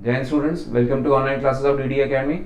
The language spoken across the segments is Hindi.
जय हिंद students, welcome to online classes of DD academy.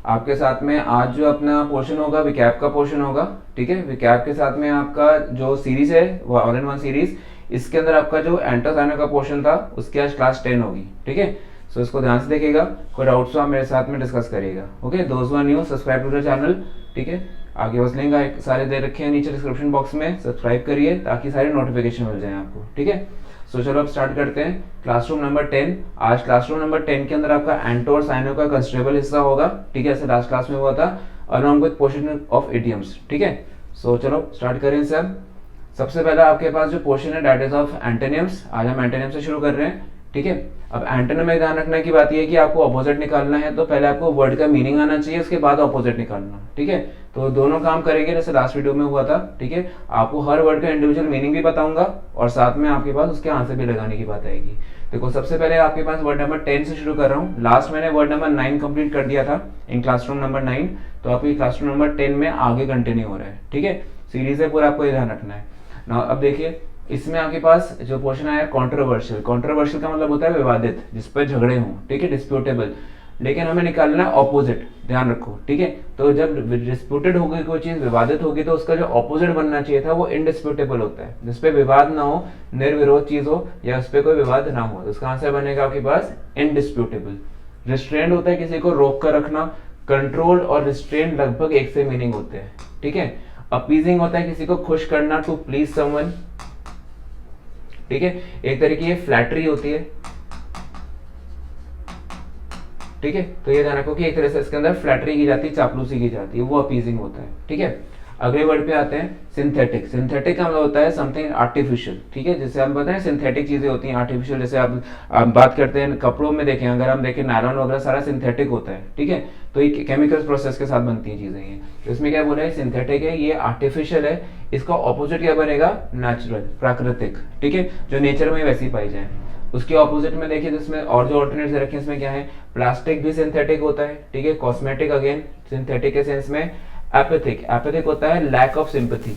आपके साथ में आज जो अपना पोर्शन होगा विकैप का पोर्शन होगा। ठीक है, विकैप के साथ में आपका जो सीरीज है वो ऑल इन वन सीरीज, इसके अंदर आपका जो एंटोसाइनो का पोर्शन था उसकी आज क्लास 10 होगी। ठीक है, सो इसको ध्यान से देखिएगा, कोई डाउट्स हो आप मेरे साथ में डिस्कस करिएगा। ओके, दोस्त who are new subscribe to the channel. ठीक है, आगे बस लिंक सारे दे रखे हैं नीचे डिस्क्रिप्शन बॉक्स में, सब्सक्राइब करिए ताकि सारे नोटिफिकेशन मिल जाए आपको। ठीक है, सो चलो अब स्टार्ट करते हैं क्लासरूम नंबर 10। आज क्लासरूम नंबर 10 के अंदर आपका एंटो और साइनो का कंसिडरेबल हिस्सा होगा। ठीक है, ऐसे लास्ट क्लास में हुआ था, along with portion of idioms. ठीक है, सो चलो स्टार्ट करें इनसे। अब सबसे पहला आपके पास जो पोर्शन है दैट इज ऑफ एंटोनिम्स। आज हम एंटोनिम्स से शुरू कर रहे हैं। ठीक है, अब एंटोनिम में ध्यान रखने की बात यह है कि आपको ऑपोजिट निकालना है तो पहले आपको वर्ड का मीनिंग आना चाहिए, उसके बाद ऑपोजिट निकालना। ठीक है, तो दोनों काम करेंगे जैसे लास्ट वीडियो में हुआ था। ठीक है, आपको हर वर्ड का इंडिविजुअल मीनिंग भी बताऊंगा और साथ में आपके पास उसके आंसर भी लगाने की बात आएगी। देखो, सबसे पहले आपके पास वर्ड नंबर 10 से शुरू कर रहा हूँ। लास्ट मैंने वर्ड नंबर 9 कंप्लीट कर दिया था इन क्लासरूम नंबर 9, तो आपकी क्लासरूम नंबर 10 में आगे कंटिन्यू हो रहा है। ठीक है, सीरीज है पूरा, आपको ये ध्यान रखना है ना। अब देखिए, इसमें आपके पास जो पोर्शन आया कॉन्ट्रोवर्शियल। कॉन्ट्रोवर्शियल का मतलब होता है विवादित, जिस पर झगड़े हों। ठीक है, डिस्प्यूटेबल, लेकिन हमें निकालना है ऑपोजिट, ध्यान रखो। ठीक है, तो जब डिस्प्यूटेड होगी कोई चीज, विवादित होगी, तो उसका जो ऑपोजिट बनना चाहिए था वो इनडिस्प्यूटेबल होता है, जिसपे विवाद ना हो, निर्विरोध चीज हो या उस पर कोई विवाद ना हो। उसका आंसर बनेगा आपके पास इनडिस्प्यूटेबल। रिस्ट्रेंड होता है किसी को रोक कर रखना, कंट्रोल और रिस्ट्रेंड लगभग एक से मीनिंग होते हैं। ठीक है, अपीजिंग होता है किसी को खुश करना, टू प्लीज समवन। ठीक है, एक तरीके की फ्लैटरी होती है। ठीक है, तो ये ध्यान रखो कि एक तरह से इसके अंदर फ्लैटरी की जाती है, चापलूसी की जाती है, वो अपीजिंग होता है। ठीक है, अगले वर्ड पे आते हैं सिंथेटिक। सिंथेटिक का मतलब होता है समथिंग आर्टिफिशियल। ठीक है, जैसे हम बताएं सिंथेटिक चीजें होती हैं आर्टिफिशियल, जैसे आप बात करते हैं कपड़ों में देखें, अगर हम देखें नायलॉन वगैरह सारा सिंथेटिक होता है। ठीक है, तो ये केमिकल प्रोसेस के साथ बनती है चीजें ये। तो इसमें क्या बोला है, सिंथेटिक है, ये आर्टिफिशियल है। इसका ऑपोजिट क्या बनेगा, नेचुरल, प्राकृतिक। ठीक है, जो नेचर में वैसी पाई जाए। उसके ऑपोजिट में देखिए, जिसमें और जो ऑल्टरनेट्स रखे हैं इसमें क्या है, प्लास्टिक भी सिंथेटिक होता है। ठीक है, कॉस्मेटिक अगेन सिंथेटिक के सेंस में। एपैथिक, एपैथिक होता है लैक ऑफ सिंपैथी।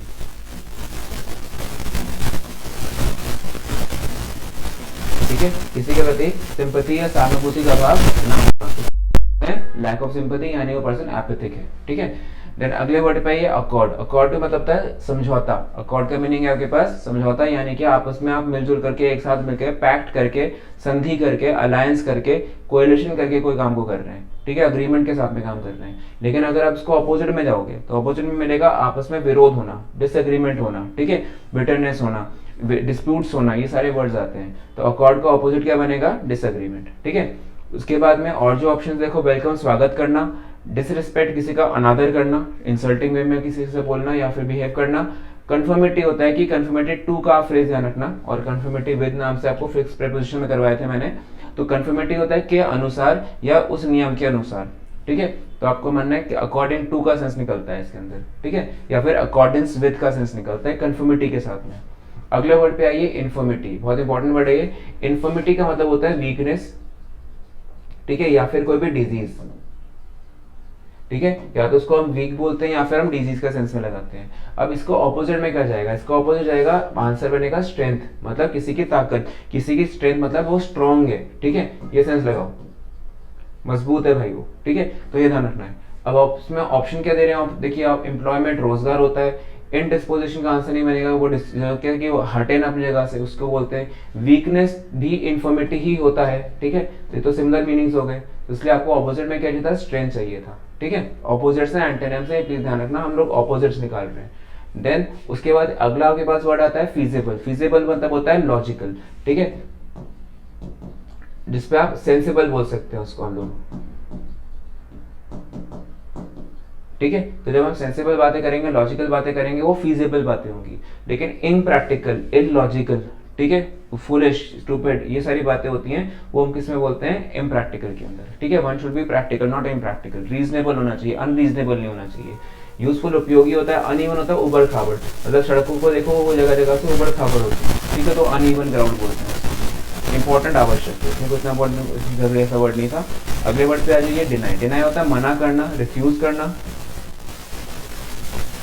ठीक है, किसी के प्रति सिंपैथी या सहानुभूति का भाव ना होना, लैक ऑफ सिंपैथी, यानी वो पर्सन एपैथिक है। ठीक है, देन अगले वर्ड पे ये अकॉर्ड। अकॉर्ड का मतलब होता है समझौता। अकॉर्ड का मीनिंग है आपके पास समझौता, यानी कि आपस में आप मिलजुल करके, एक साथ मिलकर, पैक्ट करके, संधि करके, अलायंस करके, कोएलिशन करके कोई काम को कर रहे हैं। ठीक है, अग्रीमेंट के साथ में काम कर रहे हैं। लेकिन अगर आप इसको अपोजिट में जाओगे तो अपोजिट में मिलेगा आपस में विरोध होना, डिसएग्रीमेंट होना। ठीक है, बिटरनेस होना, डिस्प्यूट्स होना, ये सारे वर्ड्स आते हैं। तो अकॉर्ड का अपोजिट क्या बनेगा, डिसएग्रीमेंट। ठीक है, उसके बाद में और जो ऑप्शन देखो, वेलकम स्वागत करना, डिसरिस्पेक्ट किसी का अनादर करना, इंसल्टिंग वे में किसी से बोलना या फिर बिहेव करना। कंफर्मिटी होता है कि कंफर्मेटी टू का फ्रेज ध्यान रखना, और कंफर्मेटी विद नाम से आपको फिक्स प्रीपोजिशन में करवाए थे मैंने। तो कंफर्मेटी होता है के अनुसार या उस नियम के अनुसार। ठीक है, तो आपको मानना है कि अकॉर्डिंग टू का सेंस निकलता है इसके अंदर। ठीक है, या फिर अकॉर्डेंस विद का सेंस निकलता है कंफर्मिटी के साथ में। अगले वर्ड पे आइए इन्फर्मिटी, बहुत इंपॉर्टेंट वर्ड है ये। इन्फर्मिटी का मतलब होता है वीकनेस। ठीक है, या फिर कोई भी डिजीज। ठीक है, या तो उसको हम वीक बोलते हैं या फिर हम डिजीज का सेंस में लगाते हैं। अब इसको ऑपोजिट में क्या जाएगा, इसका ऑपोजिट जाएगा, आंसर बनेगा स्ट्रेंथ, मतलब किसी की ताकत, किसी की स्ट्रेंथ मतलब वो स्ट्रॉन्ग है। ठीक है, ये सेंस लगाओ, मजबूत है भाई वो। ठीक है, तो ये ध्यान रखना है। अब उसमें ऑप्शन क्या दे रहे हैं आप, देखिए आप, एम्प्लॉयमेंट रोजगार होता है। इनडिस्पोजिशन का आंसर नहीं बनेगा, वो क्या कि वो हटे ना अपनी जगह से, उसको बोलते हैं। वीकनेस भी इन्फॉर्मेटिव ही होता है। ठीक है, तो ये तो सिमिलर मीनिंग्स हो गए, तो इसलिए आपको ऑपोजिट में क्या चाहिए था, स्ट्रेंथ चाहिए था। ठीक है, ऑपोजिट से एंटोनिम से प्लीज ध्यान रखना, हम लोग ऑपोजिट्स निकाल रहे हैं। देन उसके बाद अगला आपके पास वर्ड आता है फीजिबल। फीजिबल मतलब होता है लॉजिकल। ठीक है, जिसपे आप सेंसिबल बोल सकते हैं उसको हम लोग। ठीक है, तो जब हम सेंसिबल बातें करेंगे, लॉजिकल बातें करेंगे, वो फीजिबल बातें होंगी। लेकिन इम्प्रैक्टिकल, इलॉजिकल, ठीक है, फुलिश, स्टूपिड, ये सारी बातें होती हैं, वो हम किस में बोलते हैं, इम्प्रैक्टिकल के अंदर। ठीक है, one should be practical not impractical. Reasonable होना चाहिए, अनरीजनेबल नहीं होना चाहिए। यूजफुल उपयोगी होता है, अनइवन होता है उबड़ खाबड़, मतलब सड़कों को देखो वो जगह जगह से उबड़ खाबड़ होती है। ठीक है, तो अनइवन ग्राउंड बोलते हैं। इंपॉर्टेंट आवश्यक है, इसमें कुछ इंपॉर्टेंट जरूरी ऐसा वर्ड नहीं था। अगले वर्ड पे आ जाइए डिनाई। डिनाई होता है मना करना, रिफ्यूज करना।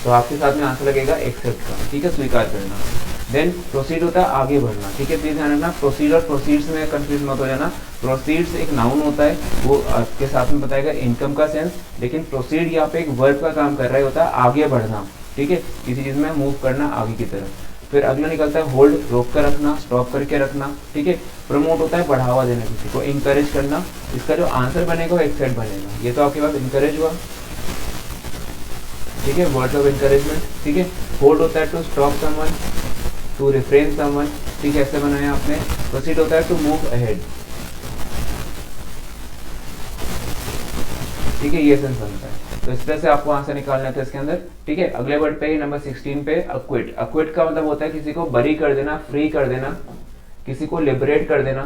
तो आपके साथ में आंसर लगेगा एक्सेप्ट का। ठीक है, स्वीकार करना। देन प्रोसीड होता है आगे बढ़ना। ठीक है, प्लीज ध्यान रखना, प्रोसीड और प्रोसीड्स में कंफ्यूज मत हो जाना। प्रोसीड्स एक नाउन होता है, वो आपके साथ में बताएगा इनकम का सेंस, लेकिन प्रोसीड यहाँ पे एक वर्ब का काम कर रहा है, होता है आगे बढ़ना, ठीक है, किसी चीज में मूव करना आगे की तरफ। फिर अगला निकलता है होल्ड, रोक कर रखना, स्टॉप करके रखना, ठीक है। प्रमोट होता है बढ़ावा देना, किसी को इंकरेज करना। इसका जो आंसर बनेगा वो एक्सेप्ट बनेगा। ये तो आपके पास इंकरेज हुआ, ठीक है, वर्ड ऑफ इंकरेजमेंट, ठीक है। होल्ड होता है to stop someone, to refrain someone, ठीक है, ऐसे बनाया आपने। प्रोसीड होता है टू मूव अहेड, ठीक है, ये सेंस बनता है। तो इस तरह से आपको आंसर निकालना था इसके अंदर, ठीक है। अगले वर्ड पे नंबर 16 पे अक्विट। अक्विट का मतलब होता है किसी को बरी कर देना, फ्री कर देना, किसी को लिबरेट कर देना,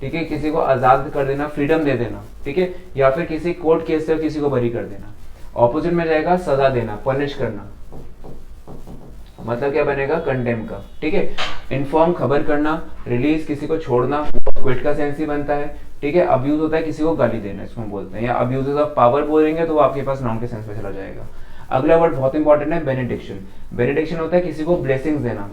ठीक है, किसी को आजाद कर देना, फ्रीडम दे देना, ठीक है, या फिर किसी कोर्ट केस से किसी को बरी कर देना। ऑपोजिट में जाएगा सजा देना, पनिश करना, मतलब क्या बनेगा, कंडेम का, ठीक है। इन्फॉर्म खबर करना, रिलीज किसी को छोड़ना, क्विट का सेंस ही बनता है, ठीक है। अब्यूज होता है किसी को गाली देना, इसको हम बोलते हैं, या अब्यूजेस ऑफ पावर बोलेंगे तो वो आपके पास नाउन के सेंस में चला जाएगा। अगला वर्ड बहुत इंपॉर्टेंट है, बेनेडिक्शन। बेनेडिक्शन होता है किसी को ब्लेसिंग्स देना,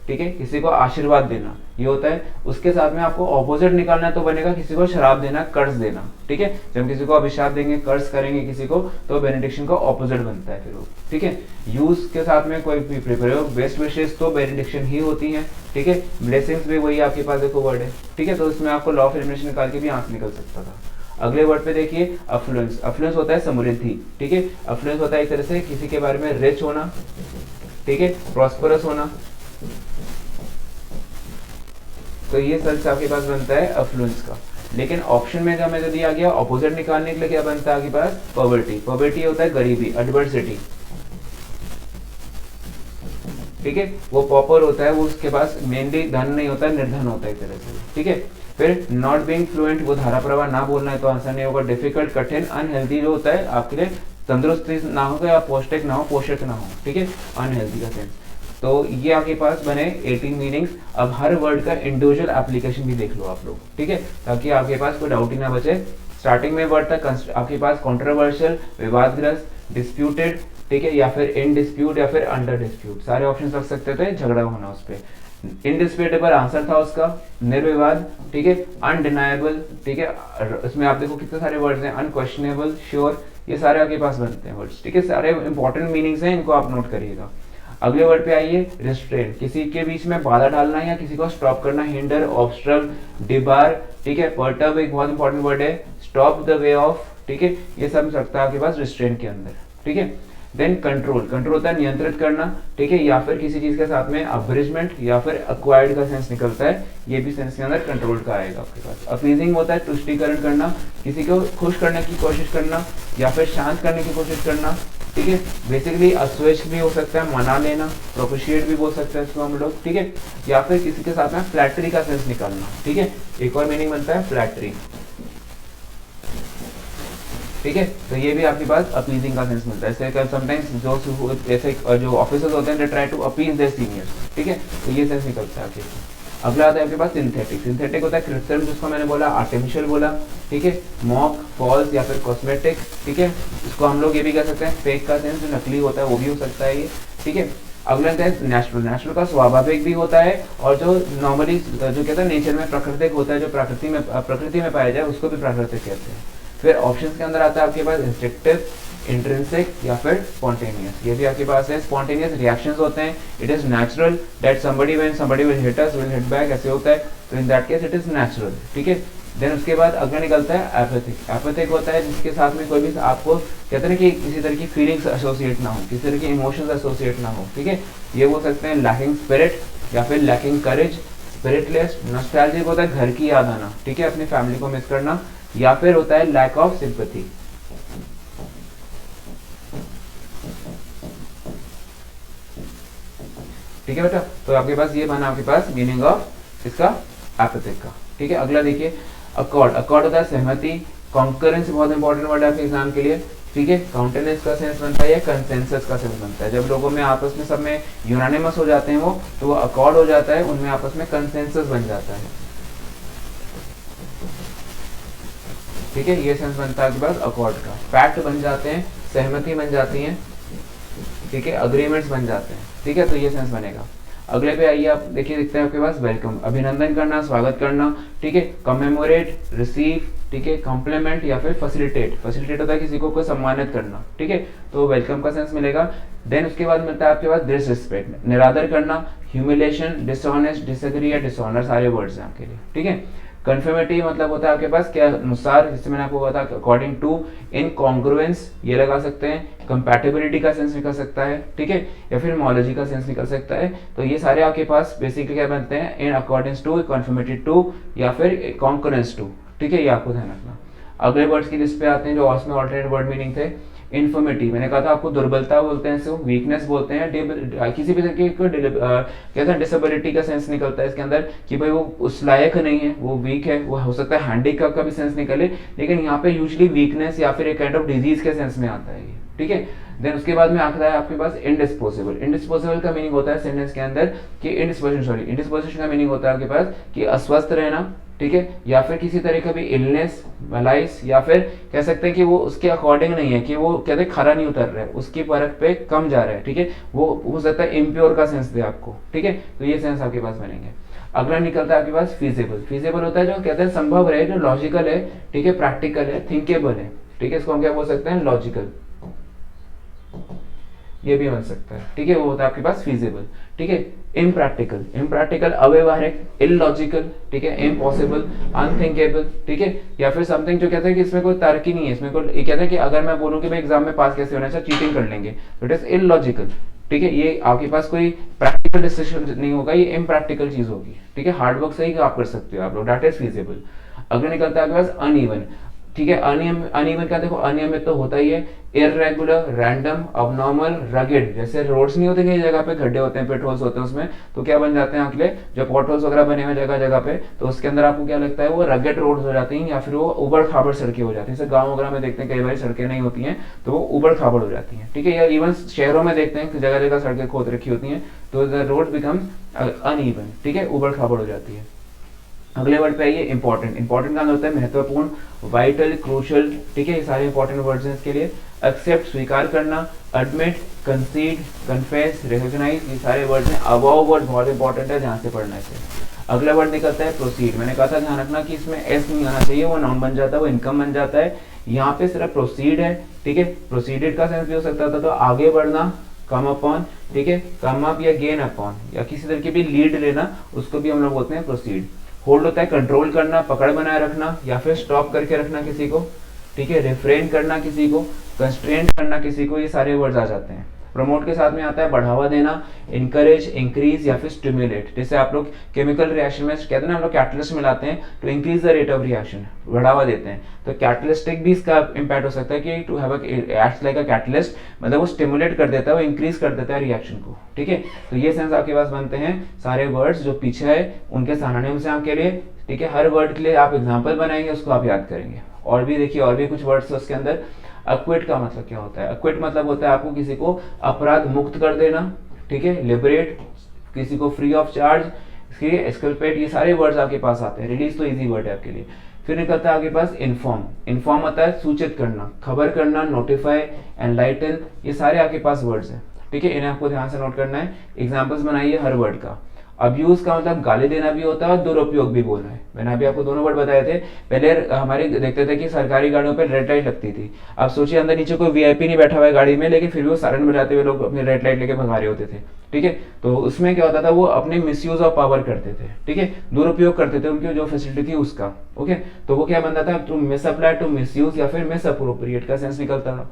ठीक है, किसी को आशीर्वाद देना, ये होता है। उसके साथ में आपको ऑपोजिट निकालना है तो बनेगा किसी को शराब देना, कर्ज देना, ठीक है। जब हम किसी को अभिशाप देंगे, कर्ज करेंगे किसी को, तो बेनेडिक्शन का ऑपोजिट बनता है फिर वो, ठीक है। यूज के साथ में कोई भी प्रयोग, बेस्ट विशेष तो बेनेडिक्शन ही होती है, ठीक है। ब्लेसिंग्स भी वही आपके पास देखो वर्ड है, ठीक है। तो इसमें आपको लॉ ऑफ एलिमिनेशन निकाल के भी आंसर निकल सकता था। अगले वर्ड पे देखिए अफ्लुएंस। अफ्लुएंस होता है समृद्धि, ठीक है। अफ्लुएंस होता है एक तरह से किसी के बारे में रिच होना, ठीक है, प्रॉस्परस होना। तो ये सेंस आपके पास बनता है अफ्लुएंस का। लेकिन ऑप्शन में हमें जो दिया गया ऑपोजिट निकालने के लिए क्या बनता है आपके पास, पॉवर्टी। पॉवर्टी होता है गरीबी, एडवर्सिटी, ठीक है। वो पॉपर होता है, वो उसके पास मेनली धन नहीं होता है, निर्धन होता है एक तरह से, ठीक है। फिर नॉट बीइंग फ्लुएंट, वो धारा प्रवाह ना बोलना है तो आंसर नहीं होगा। डिफिकल्ट, कठिन। अनहेल्दी जो होता है आपके लिए तंदुरुस्ती ना हो या पौष्टिक ना हो, पोषक ना हो, ठीक है, अनहेल्दी का सेंस। तो ये आपके पास बने 18 मीनिंग्स। अब हर वर्ड का इंडिविजुअल एप्लीकेशन भी देख लो आप लोग, ठीक है, ताकि आपके पास कोई डाउट ही ना बचे। स्टार्टिंग में वर्ड था आपके पास कंट्रोवर्शियल, विवादग्रस्त, डिस्प्यूटेड, ठीक है, या फिर इन डिस्प्यूट या फिर अंडर डिस्प्यूट, सारे ऑप्शन रख सकते थे, झगड़ा होना उस पर। इनडिस्प्यूटेबल आंसर था उसका, निर्विवाद, ठीक है, अनडिनाएबल, ठीक है। इसमें आप देखो कितने सारे वर्ड्स हैं, अनक्वेश्चनेबल, श्योर, ये सारे आपके पास बनते हैं वर्ड्स, ठीक है। सारे इंपॉर्टेंट मीनिंग्स हैं, इनको आप नोट करिएगा। अगले वर्ड पे आइए, रिस्ट्रेन। किसी के बीच में बाधा डालना या किसी को स्टॉप करना, हिंडर, ऑब्स्ट्रक्ट, डिबार, ठीक है। पर्टर्ब एक बहुत इंपॉर्टेंट वर्ड है, स्टॉप द वे ऑफ, ठीक है, ये सब सकता है आपके पास रिस्ट्रेन के अंदर, ठीक है। Then control. कंट्रोल होता है नियंत्रित करना, ठीक है, या फिर किसी चीज के साथ में अब्रिजमेंट या फिर अक्वायर्ड का सेंस निकलता है, ये भी सेंस के अंदर कंट्रोल का आएगा आपके पास। अपीजिंग होता है तुष्टिकरण करना, किसी को खुश करने की कोशिश करना या फिर शांत करने की कोशिश करना, ठीक है। बेसिकली अस्वेश भी हो सकता है, मना लेना, प्रोपिशिएट भी बोल सकते हैं इसको हम लोग, ठीक है, या फिर किसी के साथ में फ्लैटरी का सेंस निकालना, ठीक है। एक और मीनिंग बनता है फ्लैटरी, ठीक है। तो ये भी आपके पास अपीजिंग का सेंस मिलता है। ऐसे समटाइम्स जो ऐसे जो ऑफिसर्स होते हैं they try to appease their seniors, ठीक है, तो ये सेंस निकलता है आपके पास। अगला आता है आपके पास सिंथेटिक। सिंथेटिक होता है कृत्रिम, जिसको मैंने बोला आर्टिफिशियल बोला, ठीक है, मॉक, फॉल्स या फिर कॉस्मेटिक, ठीक है। इसको हम लोग ये भी कह सकते हैं फेक का सेंस, जो नकली होता है वो भी हो सकता है ये, ठीक है। अगला है नेचुरल। नेचुरल का स्वाभाविक भी होता है, और जो नॉर्मली जो कहते हैं नेचर में प्राकृतिक होता है, जो प्रकृति में पाया जाए उसको भी प्राकृतिक कहते हैं। फिर ऑप्शंस के अंदर आता है आपके पास इंस्ट्रक्टिव, इंट्रिंसिक या फिर स्पॉन्टेनियस। ये भी आपके पास है। स्पॉन्टेनियस रिएक्शंस होते हैं, it is natural that somebody when somebody will hit us will hit back, ऐसे होता है, तो in that case it is natural, ठीक है। देन उसके बाद अगला निकलता है एपैथिक। एपैथिक होता है जिसके साथ में कोई भी आपको कहते हैं कि किसी तरह की फीलिंग्स एसोसिएट ना हो, किसी तरह की इमोशंस एसोसिएट ना हो, ठीक है। ये बोल सकते हैं लैकिंग स्पिरिट या फिर लैकिंग करेज, स्पिरिटलेस। नॉस्टैल्जिक होता है घर की याद आना, ठीक है, अपनी फैमिली को मिस करना, या फिर होता है लैक ऑफ सिंपैथी, ठीक है बेटा। तो आपके पास ये बना आपके पास मीनिंग ऑफ इसका एपैथिक का, ठीक है। अगला देखिए अकॉर्ड। अकॉर्ड होता है सहमति। कॉन्करेंस बहुत इंपॉर्टेंट वर्ड है आपके एग्जाम के लिए, ठीक है। काउंटेनेंस का सेंस बनता है या कंसेंसस का सेंस बनता है। जब लोगों में आपस में सब में यूनानिमस हो जाते हैं वो, तो वो अकॉर्ड हो जाता है, उनमें आपस में कंसेंसस बन जाता है, ठीक है। ये सेंस बनता है आपके पास अकॉर्ड का। फैक्ट बन जाते हैं, सहमति बन जाती है, ठीक है, अग्रीमेंट्स बन जाते हैं, ठीक है, तो ये सेंस बनेगा। अगले पे आइए, आप देखिए दिखता है आपके पास वेलकम, अभिनंदन करना, स्वागत करना, ठीक है। कमेमोरेट, रिसीव, ठीक है। कॉम्प्लीमेंट या फिर फैसिलिटेट, फैसिलिटेट होता है किसी को सम्मानित करना, ठीक है, तो वेलकम का सेंस मिलेगा। देन उसके बाद मिलता है आपके पास डिसरिस्पेक्ट, निरादर करना, ह्यूमिलेशन, डिसऑनेस्ट, डिसएग्री या डिसऑनर, सारे वर्ड्स हैं आपके लिए, ठीक है। कन्फर्मिटी मतलब होता है आपके पास क्या अनुसार, जिससे मैंने आपको बताया अकॉर्डिंग टू, इनकॉन्ग्रुएंस ये लगा सकते हैं, कंपैटिबिलिटी का सेंस निकल सकता है, ठीक है, या फिर मॉलोजी का सेंस निकल सकता है। तो ये सारे आपके पास बेसिकली क्या बनते हैं, in according to, conformity to या फिर कॉन्करेंस टू, ठीक है, ये आपको ध्यान रखना। अगले वर्ड्स की लिस्ट पे आते हैं जो उसमें ऑल्टरनेट वर्ड मीनिंग थे। इन्फर्मिटी, मैंने कहा था आपको दुर्बलता बोलते हैं, इसको वीकनेस बोलते हैं, किसी भी तरीके को कहते हैं डिसेबिलिटी का सेंस निकलता है इसके अंदर कि भाई वो उस लायक नहीं है, वो वीक है, वो हो सकता है हैंडीकैप का भी सेंस निकले, लेकिन यहाँ पे यूजुअली वीकनेस या फिर एक काइंड ऑफ डिजीज के सेंस में आता है ये, ठीक है। देन उसके बाद में आता है आपके पास इंडिस्पोजेबल। इंडिस्पोजेबल का मीनिंग होता है सेंटेंस के अंदर कि इंडिस्पोजिशन का मीनिंग होता है आपके पास कि अस्वस्थ रहना, ठीक है, या फिर किसी तरह का भी इलनेस, मलाइस, या फिर कह सकते हैं कि वो उसके अकॉर्डिंग नहीं है, कि वो कहते हैं खरा नहीं उतर रहा है, उसकी परख पे कम जा रहा है, ठीक है, वो हो सकता है इम्प्योर का सेंस दे आपको, ठीक है, तो ये सेंस आपके पास बनेंगे। अगला निकलता है आपके पास फीजिबल। फीजिबल होता है जो कहते हैं संभव है, जो लॉजिकल है, ठीक है, प्रैक्टिकल है, थिंकेबल है, ठीक है, इसको हम क्या बोल सकते हैं, लॉजिकल, ये भी बन सकता है, ठीक है, वो होता है आपके पास फीजिबल, ठीक है। इम्प्रैक्टिकल, इम्प्रैक्टिकल अव्यवहारिक, इलॉजिकल, ठीक है, इम्पॉसिबल, अनथिंकेबल, ठीक है, या फिर समथिंग जो कहते हैं कि इसमें कोई तर्क ही नहीं है, इसमें कोई, ये कहते हैं कि अगर मैं बोलूं कि भाई एग्जाम में पास कैसे होना चाहिए, चीटिंग कर लेंगे, तो इट इज इलॉजिकल, ठीक है, ये आपके पास कोई प्रैक्टिकल डिसीजन नहीं होगा, ये इम्प्रैक्टिकल चीज होगी, ठीक है, हार्डवर्क से ही आप कर सकते हो आप लोग, दैट इज फीजिबल। अगर निकलता है आपके पास अनइवन, ठीक है, अनइवन का देखो, अनियमित तो होता ही है, इररेगुलर, रैंडम, अबनॉर्मल, रगेड, जैसे रोड्स नहीं होते कई जगह पे खड्डे होते हैं, पेट्रोल्स होते हैं उसमें, तो क्या बन जाते हैं आपके लिए जो पॉटहोल्स वगैरह बने हुए जगह जगह पे, तो उसके अंदर आपको क्या लगता है वो रगेड रोड्स हो जाती हैं, या फिर वो उबड़ खाबड़ सड़कें हो जाती हैं। जैसे गाँव वगैरह में देखते हैं कई बार सड़कें नहीं होती हैं, तो वो उबड़ खाबड़ हो जाती हैं, ठीक है, या इवन शहरों में देखते हैं जगह जगह सड़कें खोद रखी होती हैं, तो द रोड बिकम्स अनइवन, ठीक है, उबड़ खाबड़ हो जाती है। अगले वर्ड पे आइए इंपॉर्टेंट। इंपॉर्टेंट का होता है महत्वपूर्ण, वाइटल, क्रूशल, ठीक है, ये सारे इंपॉर्टेंट वर्ड्स हैं इसके लिए। एक्सेप्ट, स्वीकार करना, एडमिट, कंसीड, कन्फेस, रिकॉग्नाइज, ये सारे वर्ड्स हैं। अबव वर्ड बहुत इंपॉर्टेंट है, ध्यान से पढ़ना है इसे। अगला वर्ड निकलता है प्रोसीड। मैंने कहा था ध्यान रखना कि इसमें एस नहीं आना चाहिए, वो नाउन बन जाता है, वो इनकम बन जाता है। यहाँ पे सिर्फ प्रोसीड है, ठीक है, प्रोसीडेड का सेंस भी हो सकता था, तो आगे बढ़ना, कम अपॉन, ठीक है, कम अप या गेन अपॉन, या किसी तरह की भी लीड लेना, उसको भी हम लोग बोलते हैं प्रोसीड। होल्ड होता है कंट्रोल करना, पकड़ बनाए रखना, या फिर स्टॉप करके रखना किसी को, ठीक है, रिफ्रेन करना किसी को, कंस्ट्रेंट करना किसी को, ये सारे वर्ड्स आ जाते हैं। प्रमोट के साथ में आता है बढ़ावा देना, इंकरेज, इंक्रीज या फिर स्टिमुलेट। जैसे आप लोग केमिकल रिएक्शन में कहते हैं ना, हम लोग कैटलिस्ट मिलाते हैं तो increase the rate of reaction, बढ़ावा देते हैं, तो कैटलिस्टिक भी इसका इम्पैक्ट हो सकता है कि to have acts like a catalyst, मतलब वो स्टिमुलेट कर देता है, वो इंक्रीज कर देता है रिएक्शन को, ठीक है। तो ये सेंस आपके पास बनते हैं सारे वर्ड्स जो पीछे है उनके सिनोनिम्स हैं आपके लिए, ठीक है। हर वर्ड के लिए आप एग्जाम्पल बनाएंगे, उसको आप याद करेंगे। और भी देखिए, और भी कुछ वर्ड्स है उसके अंदर। अक्विट का मतलब क्या होता है? अक्विट मतलब होता है आपको किसी को अपराध मुक्त कर देना, ठीक है, लिबरेट, किसी को फ्री ऑफ चार्ज, एक्सकल्पेट, ये सारे वर्ड्स आपके पास आते हैं। रिलीज तो इजी वर्ड है आपके लिए। फिर निकलता है आपके पास इन्फॉर्म। इन्फॉर्म होता है सूचित करना, खबर करना, नोटिफाई, एनलाइटन, ये सारे आपके पास वर्ड्स हैं, ठीक है, इन्हें आपको ध्यान से नोट करना है। एग्जाम्पल्स बनाइए हर वर्ड का। अब्यूज का मतलब गाली देना भी होता है और दुरुपयोग भी बोलना है। मैंने अभी आपको दोनों वर्ड बताए थे। पहले हमारे देखते थे कि सरकारी गाड़ियों पर रेड लाइट लगती थी। अब सोचिए अंदर नीचे कोई वीआईपी नहीं बैठा हुआ है गाड़ी में, लेकिन फिर भी वो सायरन बजाते हुए लोग अपनी रेड लाइट लेके भगा रहे होते थे, ठीक है। तो उसमें क्या होता था, वो अपने मिसयूज ऑफ पावर करते थे, ठीक है, दुरुपयोग करते थे उनकी जो फैसिलिटी थी उसका, ओके। तो वो क्या बनता था, टू मिसअप्लाई, टू मिसयूज या फिर मिसअप्रोप्रिएट का सेंस निकलता था।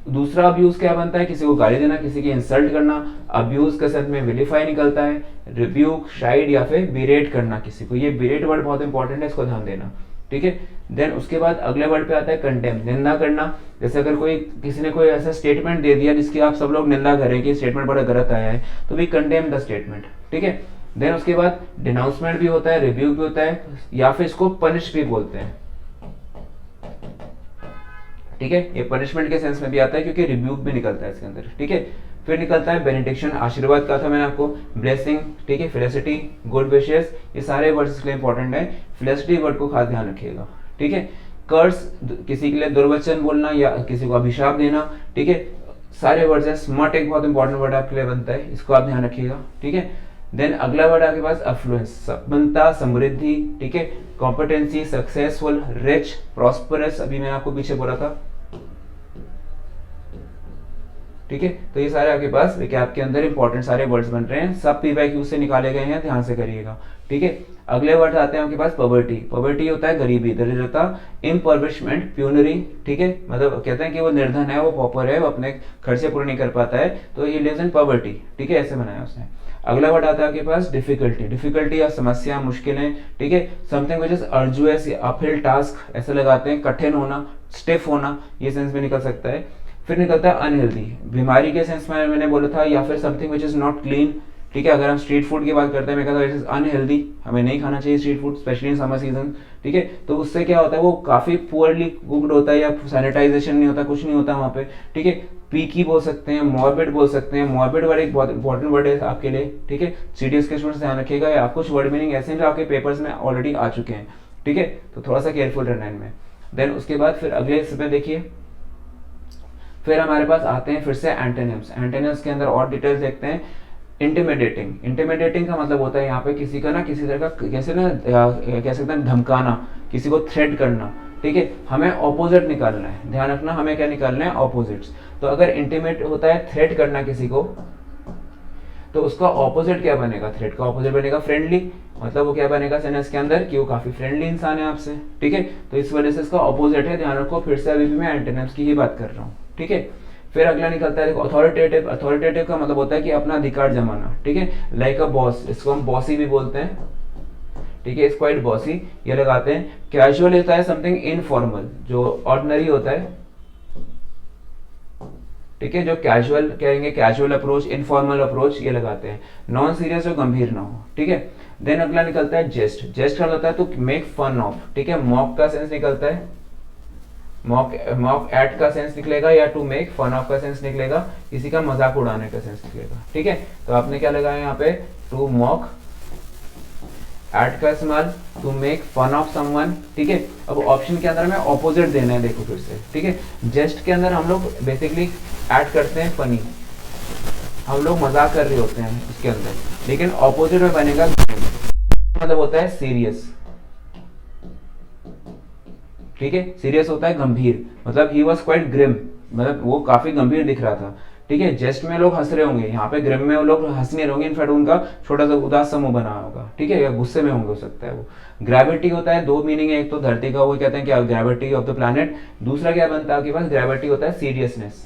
दूसरा अब्यूज क्या बनता है, किसी को गाली देना, किसी की इंसल्ट करना। अब्यूज के साथ में विलिफाई निकलता है, रिब्यूक, शाइड या फिर बिरेट करना किसी को। ये बिरेट वर्ड बहुत इंपॉर्टेंट है, इसको ध्यान देना, ठीक है। देन उसके बाद अगले वर्ड पे आता है कंडेम, निंदा करना। जैसे अगर कोई किसी ने कोई ऐसा स्टेटमेंट दे दिया जिसकी आप सब लोग निंदा करें कि स्टेटमेंट बड़ा गलत आया है, तो वी कंडेम द स्टेटमेंट, ठीक है। देन उसके बाद डिनाउंसमेंट भी होता है, रिव्यू भी होता है, या फिर इसको पनिश भी बोलते हैं, ठीक है। ये पनिशमेंट के सेंस में भी आता है क्योंकि रिब्यूक भी निकलता है इसके अंदर, ठीक है। फिर निकलता है बेनिडिक्शन, आशीर्वाद का था मैंने आपको, ब्लेसिंग, ठीक है, फेलिसिटी, गुड विशेस, ये सारे वर्ड्स इसके लिए इंपॉर्टेंट है। फेलिसिटी वर्ड को खास ध्यान रखिएगा, ठीक है। कर्स, किसी के लिए दुर्वचन बोलना या किसी को अभिशाप देना, ठीक है, सारे वर्ड्स हैं। स्मट एक बहुत इंपॉर्टेंट वर्ड आपके लिए बनता है, इसको आप ध्यान रखिएगा, ठीक है। देन अगला वर्ड आपके पास अफ्लुएंस, संपन्नता, समृद्धि, ठीक है, कॉम्पिटेंसी, सक्सेसफुल, रिच, प्रॉस्परस, अभी मैंने आपको पीछे बोला था, ठीक है। तो ये सारे आपके पास रिकैप के अंदर इंपॉर्टेंट सारे वर्ड्स बन रहे हैं, सब पीवाईक्यू से निकाले गए हैं, ध्यान से करिएगा, ठीक है। अगले वर्ड आते हैं आपके पास पॉवर्टी। पॉवर्टी होता है गरीबी, दरिद्रता, इम्पॉवरिशमेंट, प्यूनरी, ठीक है, मतलब कहते हैं कि वो निर्धन है, वो पॉपर है, वो अपने खर्चे पूरे नहीं कर पाता है, तो ये लिव्स इन पॉवर्टी, ठीक है, ऐसे बनाया उसने। अगला वर्ड आता है आपके पास डिफिकल्टी। डिफिकल्टी या समस्या, मुश्किलें, ठीक है, समथिंग विच इज अर्जुअस या अपहिल टास्क, ऐसे लगाते हैं, कठिन होना, स्टिफ होना, ये सेंस में निकल सकता है। फिर निकलता है अनहेल्दी, बीमारी के सेंस में मैंने बोला था, या फिर something which is not clean, ठीक है। अगर हम स्ट्रीट फूड की बात करते हैं, मैं कहता हूँ इट इज अनहेल्दी, हमें नहीं खाना चाहिए street food, specially in summer season, ठीक है। तो उससे क्या होता है, वो काफी पुअरली कुक्ड होता है, या सैनिटाइजेशन नहीं होता, कुछ नहीं होता वहाँ पे, ठीक है। पीकी बोल सकते हैं, मॉर्बिड बोल सकते हैं, मॉर्बिड वर्ड एक बहुत इंपॉर्टेंट वर्ड है आपके लिए, ठीक है, सीडीएस के स्टूडेंट्स ध्यान रखिएगा, या कुछ वर्ड मीनिंग ऐसे हैं जो आपके पेपर्स में ऑलरेडी आ चुके हैं, ठीक है, तो थोड़ा सा केयरफुल रहना इनमें। देन उसके बाद फिर अगले इसमें देखिए, फिर हमारे पास आते हैं फिर से एंटोनिम्स। एंटोनिम्स के अंदर और डिटेल्स देखते हैं। इंटिमिडेटिंग, इंटिमिडेटिंग का मतलब होता है यहाँ पे किसी का ना किसी तरह का कैसे ना कह सकते हैं धमकाना, किसी को थ्रेट करना, ठीक है, हमें ऑपोजिट निकालना है, ध्यान रखना, हमें क्या निकालना है, ऑपोजिट्स। तो अगर इंटिमेट होता है थ्रेट करना किसी को, तो उसका ऑपोजिट क्या बनेगा, थ्रेट का ऑपोजिट बनेगा फ्रेंडली, मतलब वो क्या बनेगा सेंटेंस के अंदर कि वो काफी फ्रेंडली इंसान है आपसे, ठीक है, तो इस वजह से इसका ऑपोजिट है, ध्यान रखो। फिर से अभी भी मैं एंटोनिम्स की ही बात कर रहा हूँ, ठीक है। फिर अगला निकलता है देखो अथॉरिटेटिव। अथॉरिटेटिव का मतलब होता है कि अपना अधिकार जमाना, ठीक है, लाइक अ बॉस, इसको हम बॉसी भी बोलते हैं, ठीक है, इट्स क्वाइट बॉसी, ये लगाते हैं। कैजुअल होता है समथिंग इनफॉर्मल, जो ऑर्डिनरी होता है, ठीक है, जो कैजुअल कहेंगे, कैजुअल अप्रोच, इनफॉर्मल अप्रोच, ये लगाते हैं। नॉन सीरियस, जो गंभीर ना हो, ठीक है। देन अगला निकलता है जेस्ट। जेस्ट का होता है तो मेक फन ऑफ, ठीक है, मॉक का सेंस निकलता है, मॉक एट का सेंस निकलेगा, या टू मेक फन ऑफ का सेंस निकलेगा, किसी का मजाक उड़ाने का सेंस निकलेगा, ठीक है। तो आपने क्या लगाया यहाँ पे, टू मॉक, एट का इस्तेमाल, to make fun of someone, ठीक है। अब ऑप्शन के अंदर हमें ऑपोजिट देना है, देखो फिर से, ठीक है। जेस्ट के अंदर हम लोग बेसिकली ऐड करते हैं फनी, हम लोग मजाक कर रहे होते हैं उसके अंदर, लेकिन ऑपोजिट में बनेगा मतलब होता है सीरियस, ठीक है, सीरियस होता है गंभीर, मतलब ही वॉज क्वाइट ग्रिम, मतलब वो काफी गंभीर दिख रहा था, ठीक है। जेस्ट में लोग हंस रहे होंगे, यहाँ पे ग्रिम में वो लोग हंस नहीं रहे होंगे, इनफैक्ट उनका छोटा सा उदास सा मुंह बना होगा, ठीक है, या गुस्से में होंगे, हो सकता है वो। ग्रेविटी होता है, दो मीनिंग है, एक तो धरती का, वो कहते हैं क्या, ग्रेविटी ऑफ द प्लैनेट, दूसरा क्या बनता है आपके पास, ग्रेविटी होता है सीरियसनेस,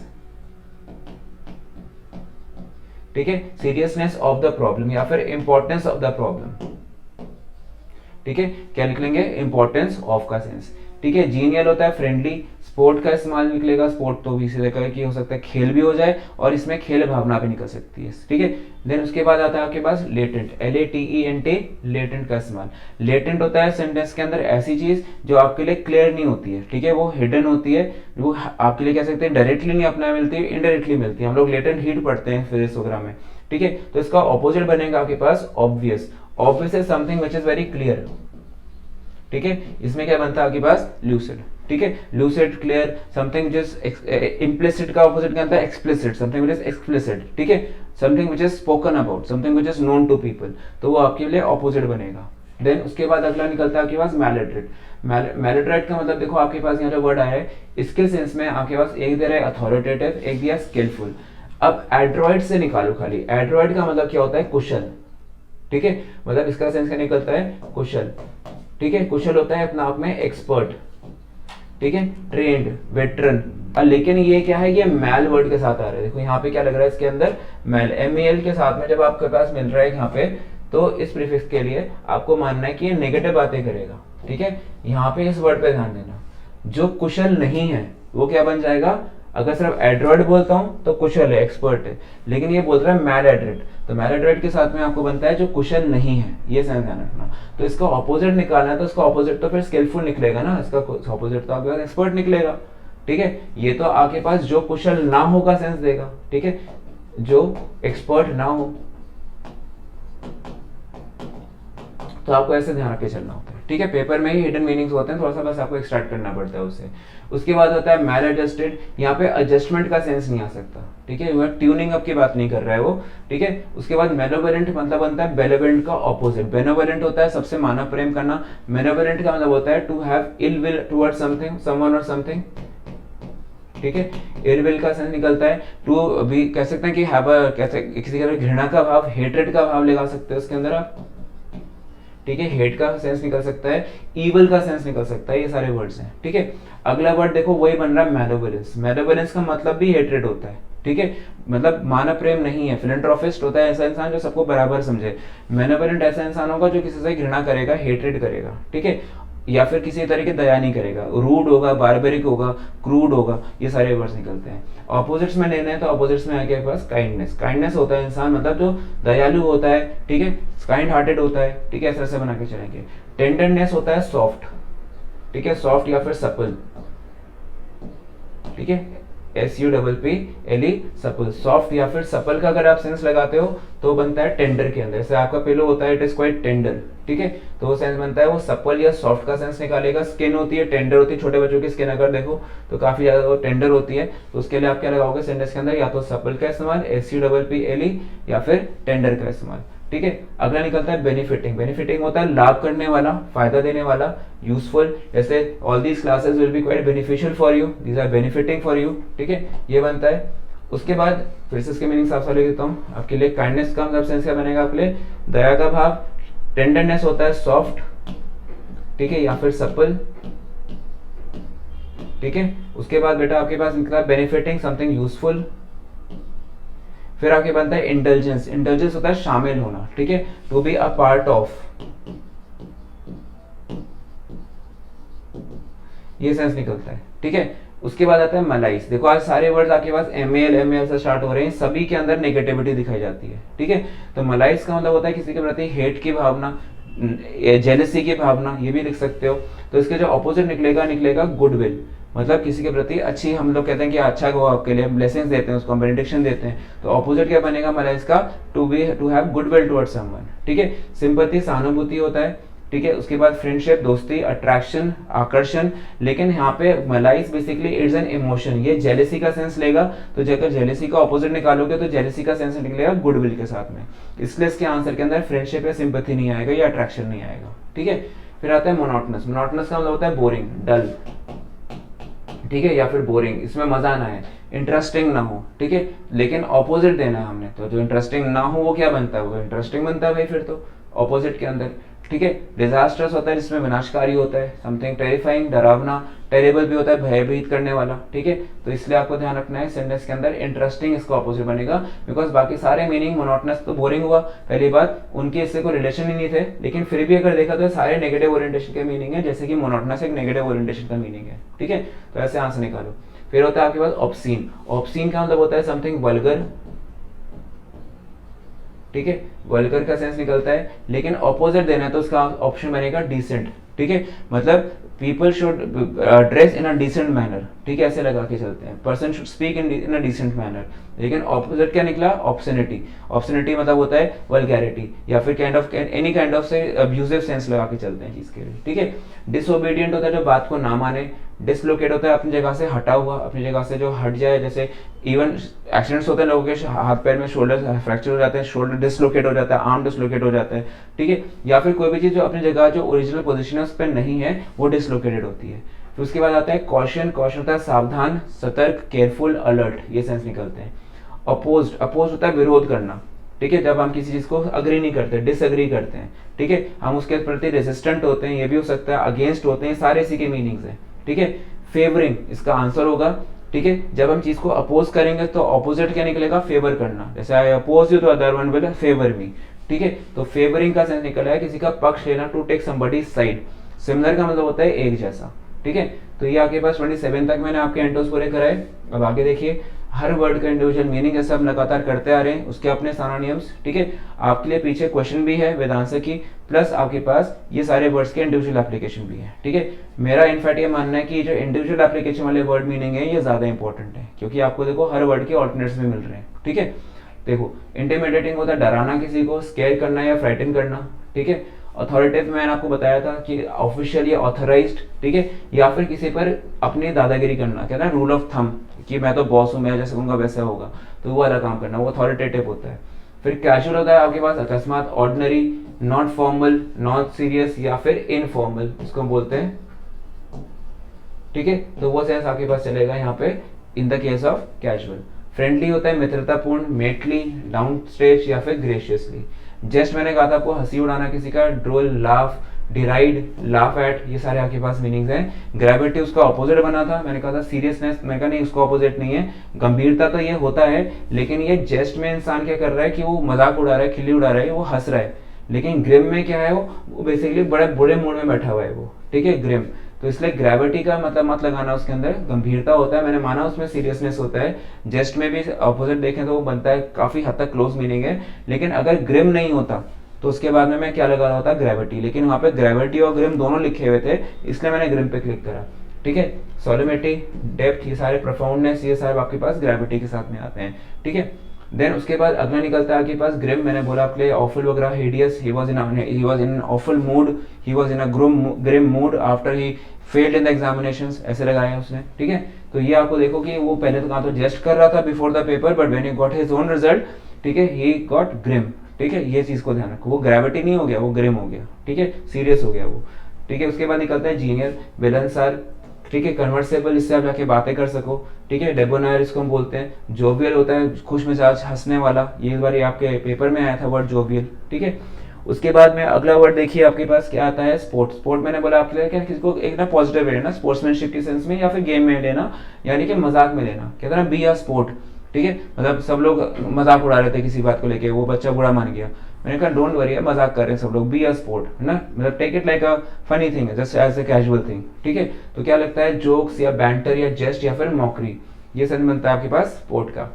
ठीक है, सीरियसनेस ऑफ द प्रॉब्लम, या फिर इंपॉर्टेंस ऑफ द प्रॉब्लम, ठीक है। क्या निकलेंगे, इंपॉर्टेंस ऑफ का सेंस, ठीक है। जीनियल होता है फ्रेंडली, स्पोर्ट का इस्तेमाल निकलेगा, स्पोर्ट तो भी सीधे कहे कि हो सकता है खेल भी हो जाए, और इसमें खेल भावना भी निकल सकती है, ठीक है। देन उसके बाद आता है आपके पास लेटेंट, LATENT, लेटेंट का इस्तेमाल। लेटेंट होता है सेंटेंस के अंदर ऐसी चीज जो आपके लिए क्लियर नहीं होती है, ठीक है, वो हिडन होती है, वो आपके लिए कह सकते हैं डायरेक्टली नहीं अपना मिलती है, इनडायरेक्टली मिलती है, हम लोग लेटेंट हीट पढ़ते हैं फिजिक्स वगैरह में, ठीक है। तो इसका ऑपोजिट बनेगा आपके पास obvious. Obvious is something which is very clear, ठीक है। इसमें क्या बनता है आपके पास, ल्यूसिड, ठीक है, lucid, clear, something which is implicit का ऑपोजिट क्या होता है, explicit, something which is explicit, ठीक है, something which is spoken about, something which is known to people, तो वो आपके लिए ऑपोजिट बनेगा। देन उसके बाद अगला निकलता है आपके पास मैलिटरेट। मैलिटरेट का मतलब देखो आपके पास यहाँ जो वर्ड आया है, इसके सेंस में आपके पास एक दे रहा है अथॉरिटेटिव, एक दिया स्किलफुल। अब एड्रॉइड से निकालो खाली, एड्रॉइड का मतलब क्या होता है, कुशल, ठीक है, मतलब इसका सेंस क्या निकलता है, कुशल, ठीक है। कुशल होता है अपना आप में एक्सपर्ट, ठीक है, ट्रेंड, वेटरन, लेकिन ये क्या है, ये मैल वर्ड के साथ आ रहा है, देखो यहाँ पे क्या लग रहा है इसके अंदर, मैल, MEL के साथ में जब आपके पास मिल रहा है यहाँ पे, तो इस प्रीफिक्स के लिए आपको मानना है कि ये नेगेटिव बातें करेगा, ठीक है। यहाँ पे इस वर्ड पे ध्यान देना, जो कुशल नहीं है वो क्या बन जाएगा, अगर सिर्फ एड्रॉइड बोलता हूं तो कुशल है, एक्सपर्ट है, लेकिन ये बोल रहा है मैलिटरेट, तो मैलिटरेट के साथ में आपको बनता है जो कुशल नहीं है, ये सेंस ध्यान रखना। तो इसका ऑपोजिट निकालना है, तो इसका ऑपोजिट तो फिर स्किलफुल निकलेगा ना, इसका ऑपोजिट तो आपके पास एक्सपर्ट निकलेगा, ठीक है। ये तो आपके पास जो कुशल ना होगा सेंस देगा, ठीक है, जो एक्सपर्ट ना हो, तो आपको ऐसे ध्यान रख के चलना होता है। ठीक है, पेपर में ही हिडन मीनिंग्स होते हैं, थोड़ा सा बस आपको एक्सट्रैक्ट करना पड़ता है उससे। उसके बाद होता है मैल एडजस्टेड, यहाँ पे एडजस्टमेंट का सेंस नहीं आ सकता, ठीक है, वह ट्यूनिंग अप की बात नहीं कर रहा है वो, ठीक है। उसके बाद मेलोवेलेंट मतलब बनता है बेनेवोलेंट का ऑपोजिट। बेनेवोलेंट होता है सबसे मानव प्रेम करना, मेलोवेलेंट का मतलब होता है to have ill will towards something, someone और समथिंग, ठीक है। इल विल का सेंस निकलता है टू, भी कह सकते हैं कि हैव कैसे किसी का घृणा का भाव, हेट्रेड का भाव लगा सकते हैं उसके अंदर आप, ठीक है। हेट का सेंस निकल सकता है, ईवल का सेंस निकल सकता है, ये सारे वर्ड्स हैं, ठीक है। अगला वर्ड देखो वही बन रहा है मैलोवेलेंस। मैलोवेलेंस का मतलब भी हेट्रेड होता है, ठीक है, मतलब मानव प्रेम नहीं है। फिलैंथ्रोपिस्ट होता है ऐसा इंसान जो सबको बराबर समझे। मैलोवेलेंट ऐसा इंसान होगा जो किसी से घृणा करेगा, हेट्रेड करेगा, ठीक है, या फिर किसी तरह की दया नहीं करेगा, रूड होगा, बारबेरिक होगा, क्रूड होगा, ये सारे वर्ड्स निकलते हैं। ऑपोजिट्स में लेने हैं तो ऑपोजिट्स में आके पास काइंडनेस। काइंडनेस होता है इंसान मतलब जो दयालु होता है, ठीक है, काइंड हार्टेड होता है, ठीक है, ऐसे बना के चलेंगे। टेंडरनेस होता है सॉफ्ट, ठीक है, सॉफ्ट या फिर सपल, ठीक है, SUPPLE सपल। सॉफ्ट या फिर सपल का अगर आप सेंस लगाते हो तो बनता है टेंडर के अंदर। जैसे आपका पिलो होता है इट इज क्वाइट टेंडर, ठीक है, तो वो सेंस बनता है वो सपल या सॉफ्ट का सेंस निकालेगा। स्किन होती है टेंडर होती है, छोटे बच्चों की स्किन अगर देखो तो काफी ज्यादा वो टेंडर होती है, तो उसके लिए आप क्या लगाओगे सेंटेंस के अंदर, या तो सपल का इस्तेमाल SUPPLE या फिर टेंडर का इस्तेमाल, ठीक है। अगला निकलता है बेनिफिटिंग। बेनिफिटिंग होता है लाभ करने वाला, फायदा देने वाला, यूजफुल। जैसे all these classes will be quite beneficial for you, these are benefiting for you, ठीक है, ये बनता है। उसके बाद फिर से इसके मीनिंग साफ साफ लिख देता हूँ आपके लिए। काइंडनेस का मतलब सेंस क्या बनेगा आपके लिए, दया का भाव। टेंडरनेस होता है सॉफ्ट, ठीक है, या फिर सपल, ठीक है। उसके बाद बेटा आपके पास निकला बेनिफिटिंग, समथिंग यूजफुल। फिर आगे बनता है इंटेलिजेंस। इंटेलिजेंस होता है शामिल होना, ठीक है, to be a part of, ये सेंस निकलता है, ठीक है। उसके बाद आता है मलाइस। देखो आज सारे वर्ड्स आपके पास MAL से स्टार्ट हो रहे हैं, सभी के अंदर नेगेटिविटी दिखाई जाती है, ठीक है। तो मलाइस का मतलब होता है किसी के प्रति हेट की भावना, जेलसी की भावना, ये भी लिख सकते हो। तो इसके जो ऑपोजिट निकलेगा गुडविल, मतलब किसी के प्रति अच्छी, हम लोग कहते हैं कि अच्छा को आपके लिए ब्लेसिंग्स देते हैं, उसको बेनेडिक्शन देते हैं। तो ऑपोजिट क्या बनेगा मलाइस का, to have goodwill towards someone, ठीक है। सिंपैथी सहानुभूति होता है, ठीक है। उसके बाद फ्रेंडशिप दोस्ती, अट्रैक्शन आकर्षण। लेकिन यहाँ पे मलाइस बेसिकली इट्स एन इमोशन, ये जेलेसी का सेंस लेगा। तो अगर जेलेसी का ऑपोजिट निकालोगे तो जेलेसी का सेंस निकलेगा गुडविल के साथ में, इसलिए इसके आंसर के अंदर फ्रेंडशिप या सिंपैथी नहीं आएगा या अट्रैक्शन नहीं आएगा, ठीक है। फिर आता है मोनोटोनस। मोनोटोनस का मतलब होता है बोरिंग, डल, ठीक है, या फिर बोरिंग, इसमें मजा ना है, इंटरेस्टिंग ना हो, ठीक है। लेकिन ऑपोजिट देना है हमने, तो जो इंटरेस्टिंग ना हो वो क्या बनता है, वो इंटरेस्टिंग बनता है भाई, फिर तो ऑपोजिट के अंदर, ठीक है। डिजास्टर्स होता है जिसमें विनाशकारी होता है, समथिंग टेरिफाइंग, डरावना। टेरेबल भी होता है भयभीत करने वाला, ठीक है। तो इसलिए आपको ध्यान रखना है सेंटेंस के अंदर इंटरेस्टिंग इसका ऑपोजिट बनेगा, बिकॉज बाकी सारे मीनिंग मोनोटोनस तो बोरिंग हुआ, पहली बात उनके इससे कोई रिलेशन ही नहीं थे, लेकिन फिर भी अगर देखा तो सारे नेगेटिव ओरिएंटेशन के मीनिंग है, जैसे कि मोनोटोनस एक नेगेटिव ओरिएंटेशन का मीनिंग है, ठीक है। तो ऐसे आंसर निकालो। फिर होता है आपके पास ऑब्सीन। ऑब्सीन का मतलब होता है समथिंग वल्गर, ठीक है, वल्गर का सेंस निकलता है। लेकिन ऑपोजिट देना है तो उसका ऑप्शन बनेगा डिसेंट, ठीक है, मतलब people should dress in a decent manner, ठीक है, ऐसे लगा के चलते हैं। Person should speak in a decent manner. लेकिन ऑपोजिट क्या निकला, ऑब्सनिटी। ऑब्सनिटी मतलब होता है वल्गैरिटी या फिर kind of any kind of से अब्यूजिव सेंस लगा के चलते हैं चीज के लिए, ठीक है। डिसोबीडियंट होता है जो बात को ना माने। डिसलोकेट होता है अपनी जगह से हटा हुआ, अपनी जगह से जो हट जाए, जैसे इवन एक्सीडेंट्स होते हैं लोगों के हाथ पैर में, शोल्डर फ्रैक्चर हो जाते हैं, शोल्डर डिसलोकेट हो जाता है, आर्म डिसलोकेट हो जाता है, ठीक है। या फिर कोई भी चीज जो अपनी जगह जो ओरिजिनल पोजीशन है उस पर नहीं है वो डिसलोकेटेड होती है। फिर उसके बाद आता है कॉशन। कॉशन होता है सावधान, सतर्क, केयरफुल, अलर्ट, ये सेंस निकलते हैं। अपोज्ड। अपोज होता है विरोध करना, ठीक है, जब हम किसी चीज को अग्री नहीं करते, डिसअग्री करते हैं, ठीक है, हम उसके प्रति रेजिस्टेंट होते हैं, ये भी हो सकता है, अगेंस्ट होते हैं, सारे इसी के मीनिंग्स हैं, ठीक है। फेवरिंग इसका आंसर होगा, ठीक है। जब हम चीज को अपोज करेंगे तो ऑपोजिट क्या निकलेगा, फेवर करना। जैसे आई अपोज यू तो अदर वन विल फेवर मी, ठीक है। तो फेवरिंग का सेंस निकला है किसी का पक्ष लेना, to take somebody's side. Similar का मतलब होता है एक जैसा, ठीक है। तो ये आपके पास 27 तक मैंने आपके एंटोस पूरे कराए। अब आगे देखिए, हर वर्ड का इंडिविजुअल मीनिंग जैसे हम लगातार करते आ रहे हैं, उसके अपने सारोनियम्स, ठीक है। आपके लिए पीछे क्वेश्चन भी है वेद आंसर की, प्लस आपके पास ये सारे वर्ड्स के इंडिविजुअल एप्लीकेशन भी है, ठीक है। मेरा इनफैक्ट ये मानना है कि जो इंडिविजुअल एप्लीकेशन वाले वर्ड मीनिंग है ये ज्यादा इंपॉर्टेंट है, क्योंकि आपको देखो हर वर्ड के ऑल्टरनेट्स भी मिल रहे हैं, ठीक है। देखो इंटिमिडेटिंग होता है डराना किसी को, स्केयर करना या फ्राइटन करना, ठीक है। अथॉरिटेटिव मैंने आपको बताया था कि ऑफिशियल या ऑथराइज्ड, ठीक है, या फिर किसी पर अपनी दादागिरी करना, क्या ना रूल ऑफ थंब कि मैं तो बॉस हूँ, मैं जैसे कहूँगा वैसा होगा, तो वो वाला काम करना, वो अथॉरिटेटिव होता है। फिर कैजुअल होता है आपके पास अकस्मात, ordinary, not formal, not serious या फिर इनफॉर्मल, उसको हम बोलते हैं, ठीक है। तो वो सेंस आपके पास चलेगा यहाँ पे in the case of casual. Friendly होता है मित्रतापूर्ण, मेटली, डाउन स्टेज या फिर ग्रेशियसली। जस्ट मैंने कहा था आपको हंसी उड़ाना किसी का, ड्रोल, लाफ, डिराइड, लाफ एट, ये सारे आपके पास मीनिंग्स हैं। ग्रेविटी उसका ऑपोजिट बना था, मैंने कहा था सीरियसनेस, मैं कहा नहीं उसका ऑपोजिट नहीं है, गंभीरता तो ये होता है, लेकिन ये जेस्ट में इंसान क्या कर रहा है कि वो मजाक उड़ा रहा है, खिल्ली उड़ा रहा है, वो हंस रहा है। लेकिन ग्रिम में क्या है, वो बेसिकली बड़े बुरे मूड में बैठा हुआ है वो, ठीक है, ग्रिम। तो इसलिए ग्रेविटी का मतलब मत लगाना उसके अंदर, गंभीरता होता है, मैंने माना उसमें सीरियसनेस होता है। जेस्ट में भी ऑपोजिट देखें तो वो बनता है, काफी हद तक क्लोज मीनिंग है। लेकिन अगर ग्रिम नहीं होता तो उसके बाद में मैं क्या लगा रहा होता, ग्रेविटी, लेकिन वहां पे ग्रेविटी और ग्रिम दोनों लिखे हुए थे, इसलिए मैंने ग्रिम पे क्लिक करा, ठीक है। सॉलिमिटी, डेप्थ, ये सारे प्रोफाउंडनेस, ये सारे आपके पास ग्रेविटी के साथ में आते हैं, ठीक है। देन उसके बाद अगला निकलता है आपके पास ग्रिम, मैंने बोला आपके लिए ऑफुल वगैरह, hideous, he was in awful mood, he was in a grim mood after he failed in the examinations, ऐसे लगाया उसने, ठीक है। तो ये आपको देखो कि वो पहले तो कहा तो जेस्ट कर रहा था before the paper, but when he got his own result, ठीक है, ही गॉट ग्रिम, ठीक है। ये चीज को ध्यान रखो, वो ग्रेविटी नहीं हो गया, वो ग्रिम हो गया, ठीक है, सीरियस हो गया वो, ठीक है। उसके बाद निकलता है जीनियर, मिलनसार, ठीक है, कन्वर्सेबल, इससे आप जाके बातें कर सको, ठीक है। डेबोनायर इसको हम बोलते हैं, जोवियल होता है खुश मिजाज, हंसने वाला, ये बार आपके पेपर में आया था वर्ड जोवियल, ठीक है। उसके बाद में अगला वर्ड देखिए आपके पास क्या आता है, स्पोर्ट। स्पोर्ट मैंने बोला आपके लिए क्या, किसको एक ना पॉजिटिव लेना, स्पोर्ट्समैनशिप की सेंस में, या फिर गेम में लेना, यानी कि मजाक में लेना, कहते हैं ना बी अ स्पोर्ट, ठीक है। मतलब सब लोग मजाक उड़ा रहे थे किसी बात को लेके, वो बच्चा बुरा मान गया, मैंने कहा डोंट वरी, मजाक कर रहे हैं सब लोग, बी अ स्पोर्ट, है ना, मतलब take it like a funny thing, just as a casual thing, ठीक है। तो क्या लगता है, जोक्स या बैंटर या जेस्ट या फिर मॉकरी, ये सब बनता है आपके पास स्पोर्ट का।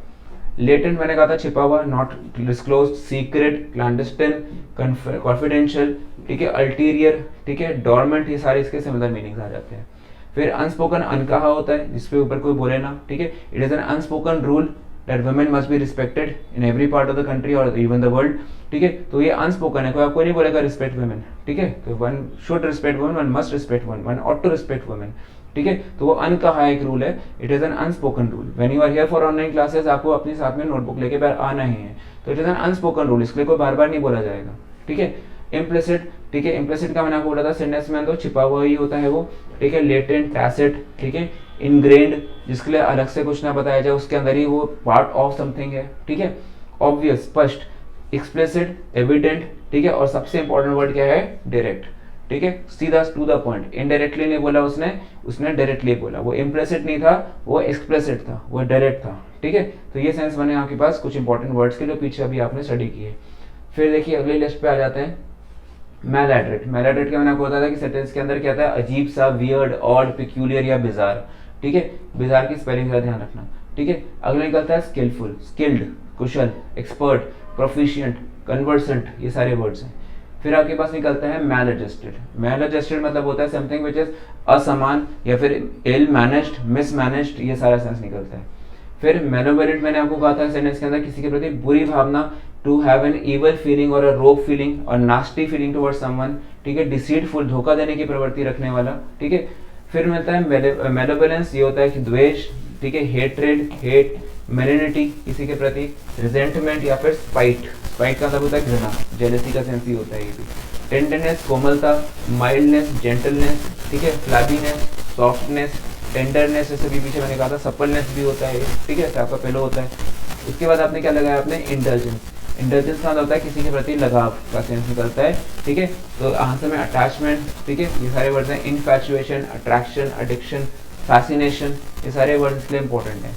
लेटेंट मैंने कहा था छिपा हुआ, not disclosed, secret, clandestine, confidential, ठीक है, अल्टीरियर, ठीक है, डोरमेंट, ये सारे इसके सिमिलर मीनिंग्स आ जाते हैं। फिर अनस्पोकन, अनकहा होता है, जिसपे ऊपर कोई बोले ना, ठीक है। It is an unspoken rule that women must be respected in every part of the country or even the world, ठीक है। तो ये अनस्पोकन है, कोई आपको नहीं बोलेगा रिस्पेक्ट वुमेन, ठीक है। तो one should respect women, one must respect women, one ought to respect women, ठीक है। तो वो अनकहा एक रूल है, it is an unspoken rule. When you are here for online classes, आपको अपने साथ में नोटबुक लेके बाहर आना ही है, तो it is an unspoken rule, इसके लिए कोई बार बार नहीं बोला जाएगा, ठीक है। इम्प्लिसिट, ठीक है, इम्प्लिसिट का मैंने आपको बोला था सेंटेंस में तो छिपा हुआ ही होता है वो, ठीक है। लेटेंट, टैसिट, ठीक है। इनग्रेन्ड, जिसके लिए अलग से कुछ ना बताया जाए, उसके अंदर ही वो पार्ट ऑफ समथिंग है, ठीक है। ऑब्वियस, स्पष्ट, एक्सप्लिसिट, एविडेंट, ठीक है। और सबसे इंपॉर्टेंट वर्ड क्या है, डायरेक्ट, ठीक है, सीधा टू द पॉइंट। इनडायरेक्टली नहीं बोला उसने डायरेक्टली बोला, वो इम्प्लिसिट नहीं था, वो एक्सप्लिसिट था, वो डायरेक्ट था, ठीक है। तो ये सेंस बने आपके पास कुछ इंपॉर्टेंट वर्ड्स के जो पीछे अभी आपने स्टडी किए। फिर देखिए अगली लिस्ट पे आ जाते हैं, मैलएड्रेट। मैलएड्रेट का मैंने आपको बताया था कि सेंटेंस के अंदर क्या था, अजीब सा, वियर्ड, ऑड, पिक्यूलियर या बिजार, ठीक है। बिजार की स्पेलिंग का ध्यान रखना, ठीक है। अगला निकलता है स्किलफुल, स्किल्ड, कुशल, एक्सपर्ट, प्रोफिशिएंट, कन्वर्सेंट, ये सारे वर्ड्स हैं। फिर आपके पास निकलता है मैल एडजस्टेड। मैल एडजस्टेड मतलब होता है समथिंग विच इज असमान या फिर इल मैनेज्ड, मिसमैनेज्ड, ये सारा सेंस निकलता है। फिर मेलोबेरेंट मैंने आपको कहा था सेंटेंस के अंदर किसी के प्रति बुरी भावना, to have an evil feeling और अ रोग फीलिंग और नास्टी फीलिंग टुवर्ड्स समवन, ठीक है। डिसीटफुल, धोखा देने की प्रवृत्ति रखने वाला, ठीक है। फिर मिलता है मेलोबेलेंस, ये होता है कि द्वेष, ठीक है। हेट्रेड, हेट, मेलिनिटी, किसी के प्रति, रिजेंटमेंट या फिर स्पाइट, स्पाइट का मतलब होता है घृणा, जेलसी का सेंस ही होता है ये भी। टेंडरनेस, कोमलता, माइल्डनेस, जेंटलनेस, ठीक है। फ्लैबीनेस, सॉफ्टनेस, टेंडरनेस, जैसे भी पीछे मैंने कहा था, सपलनेस भी होता है, ठीक है, आपका पहले होता है। उसके बाद आपने क्या लगाया, आपने इंडल्जेंस। इंडल्जेंस का होता है किसी के प्रति लगाव का सेंस निकलता है, ठीक है। तो आंसर में अटैचमेंट, ठीक है, ये सारे वर्ड्स हैं। इनफैचुएशन, अट्रैक्शन, एडिक्शन, फैसिनेशन, ये सारे वर्ड्स इसलिए इंपॉर्टेंट हैं।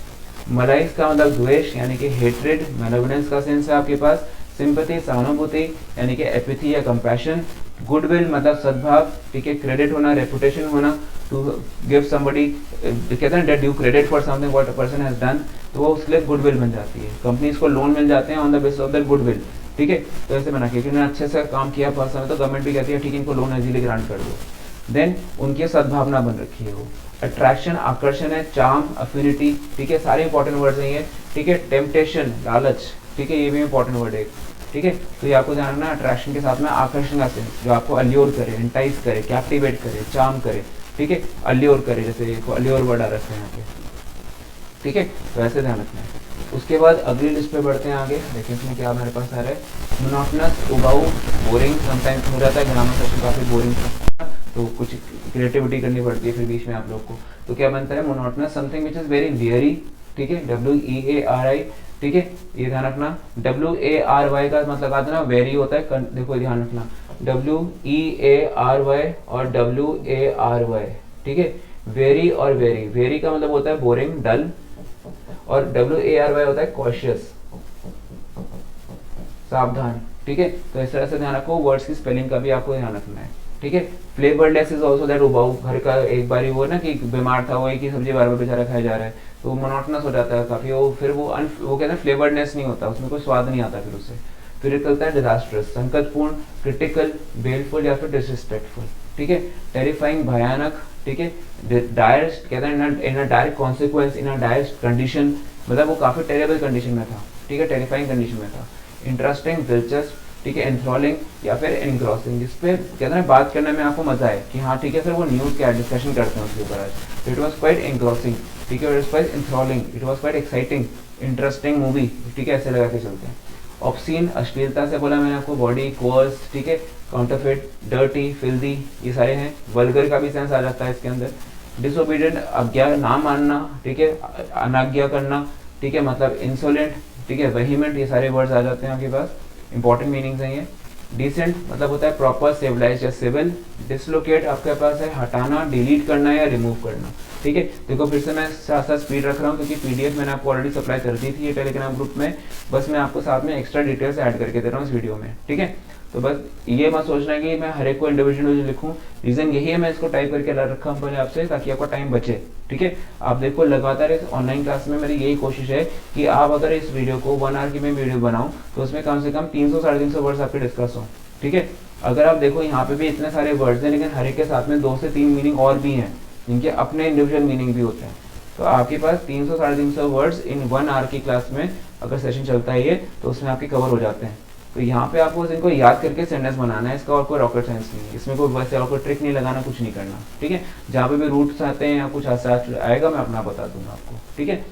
मलाइस का मतलब द्वेष यानी कि हेट्रेड। मेलोवेनेंस का सेंस है आपके पास सिंपैथी, सहानुभूति यानी कि एपिथी या कंपैशन। गुडविल मतलब सद्भाव, ठीक है। क्रेडिट होना, रेपुटेशन होना, टू गिव समबडी, कहते हैं that you credit for something what a person has done, तो वो उसके लिए गुडविल बन जाती है। कंपनीज को लोन मिल जाते हैं on the basis of that goodwill, ठीक है। तो ऐसे बना के उन्होंने अच्छे से काम किया फर्स्ट समय, तो गवर्नमेंट भी कहती है ठीक है इनको लोन इजीली ग्रांट कर दो। देन उनकी सद्भावना बन रखी है वो। अट्रैक्शन, आकर्षण है। चार्म, अफिनिटी, ठीक है, सारे इंपॉर्टेंट वर्ड्स हैं ये, ठीक है। टेम्पटेशन, लालच, ठीक है, ये भी इंपॉर्टेंट वर्ड है। ठीक है। तो ये आपको ध्यान रखना, अट्रैक्शन के साथ में आकर्षण का सेंस, जो आपको अल्योर करे, एंटाइज करे, कैप्टिवेट करे, चार्म करे, ठीक है, अल्योर करे, जैसे अल्योर वर्ड आ रखा है यहाँ पे, ठीक है, तो ऐसे ध्यान रखना है। उसके बाद अगली लिस्ट पे बढ़ते हैं आगे, देखिए इसमें क्या हमारे पास आ रहा है, मोनोटोनस, उबाऊ, बोरिंग, समटाइम्स हो जाता है ग्रामर सेशन काफी बोरिंग तो कुछ क्रिएटिविटी करनी पड़ती है फिर बीच में आप लोग को। तो क्या बनता है, monotonous, something which is very weary, ठीक है, WEARI, ठीक है, ये ध्यान रखना। WARY का मतलब आता है ना वेरी होता है, देखो ध्यान रखना, WEARY और WARY, ठीक है, वेरी और वेरी, वेरी का मतलब होता है बोरिंग, डल, और WARY होता है कॉशियस, सावधान, ठीक है। तो इस तरह से ध्यान रखो, वर्ड्स की स्पेलिंग का भी आपको ध्यान रखना है, ठीक है। फ्लेवरलेस इज आल्सो दैट, उबाऊ, घर का एक बारी वो ना कि बीमार था, वो एक ही सब्जी बार बार बेचारा खाया जा रहा है, तो मोनोटोनस हो जाता है काफी, वो फिर वो कहते हैं फ्लेवर्डनेस नहीं होता, उसमें कोई स्वाद नहीं आता फिर उससे। फिर निकलता है डिजास्ट्रस, संकटपूर्ण, क्रिटिकल, बेलफुल या फिर डिसरिस्पेक्टफुल, ठीक है, टेरिफाइंग, भयानक, ठीक है, डायर, कहते हैं in a direct consequence, in a dire condition, मतलब वो काफी टेरेबल कंडीशन में था, ठीक है, टेरिफाइंग कंडीशन में था। इंटरेस्टिंग, दिलचस्प, ठीक है, एंथ्रॉलिंग या फिर एनग्रॉसिंग, जिसपे कहते हैं बात करने में आपको मजा है कि हाँ ठीक है सर वो न्यूज क्या डिस्कशन करते हैं उसके ऊपर आज। इट वाज क्वाइट एनग्रॉसिंग, ठीक है, it was quite enthralling, it was quite exciting, interesting movie, ठीक है, ऐसे लगा के चलते हैं। ऑब्सीन, अश्लीलता से बोला मैंने आपको, बॉडी, कोअर्स, ठीक है, काउंटरफिट, डर्टी, फिल्दी, ये सारे हैं। वल्गर का भी सेंस आ जाता है इसके अंदर। डिसोबीडियंट, आज्ञा ना मानना, ठीक है, अनाज्ञा करना, ठीक है, मतलब इंसोलेंट, ठीक है, वेहीमेंट, ये सारे वर्ड्स आ जाते हैं आपके पास, इंपॉर्टेंट मीनिंग्स हैं ये। डिसेंट मतलब होता है प्रॉपर, सिविलाइज्ड या सिविल। डिसलोकेट आपके पास है हटाना, डिलीट करना या रिमूव करना, ठीक है। देखो फिर से मैं साथ साथ स्पीड रख रहा हूँ क्योंकि पीडीएफ मैंने आपको ऑलरेडी सप्लाई कर दी थी ये टेलीग्राम ग्रुप में, बस मैं आपको साथ में एक्स्ट्रा डिटेल्स ऐड करके दे रहा हूँ इस वीडियो में, ठीक है। तो बस ये मत सोचना कि मैं हर एक को इंडिविजुअल लिखूं, रीजन यही है मैं इसको टाइप करके ला रखा हूँ पहले आपसे, ताकि आपका टाइम बचे, ठीक है। आप देखो लगातार इस ऑनलाइन क्लास में मेरी यही कोशिश है कि आप अगर इस वीडियो को 1 आवर की मैं वीडियो बनाऊं तो उसमें कम से कम 300-350 वर्ड्स आपके डिस्कस हो, ठीक है। अगर आप देखो यहाँ पे भी इतने सारे वर्ड्स हैं, लेकिन हर एक के साथ में 2 से 3 मीनिंग और भी हैं जिनके अपने इंडिविजुअल मीनिंग भी होते हैं। तो आपके पास 300-350 वर्ड्स इन 1 आवर की क्लास में अगर सेशन चलता है ये, तो उसमें आपके कवर हो जाते हैं। तो यहाँ पे आपको इनको याद करके सेंटेंस बनाना है, इसका और कोई रॉकेट साइंस नहीं है, इसमें कोई वैसे और कोई ट्रिक नहीं लगाना, कुछ नहीं करना, ठीक है। जहाँ पे भी रूट्स आते हैं या कुछ आएगा मैं अपना बता दूंगा आपको, ठीक है।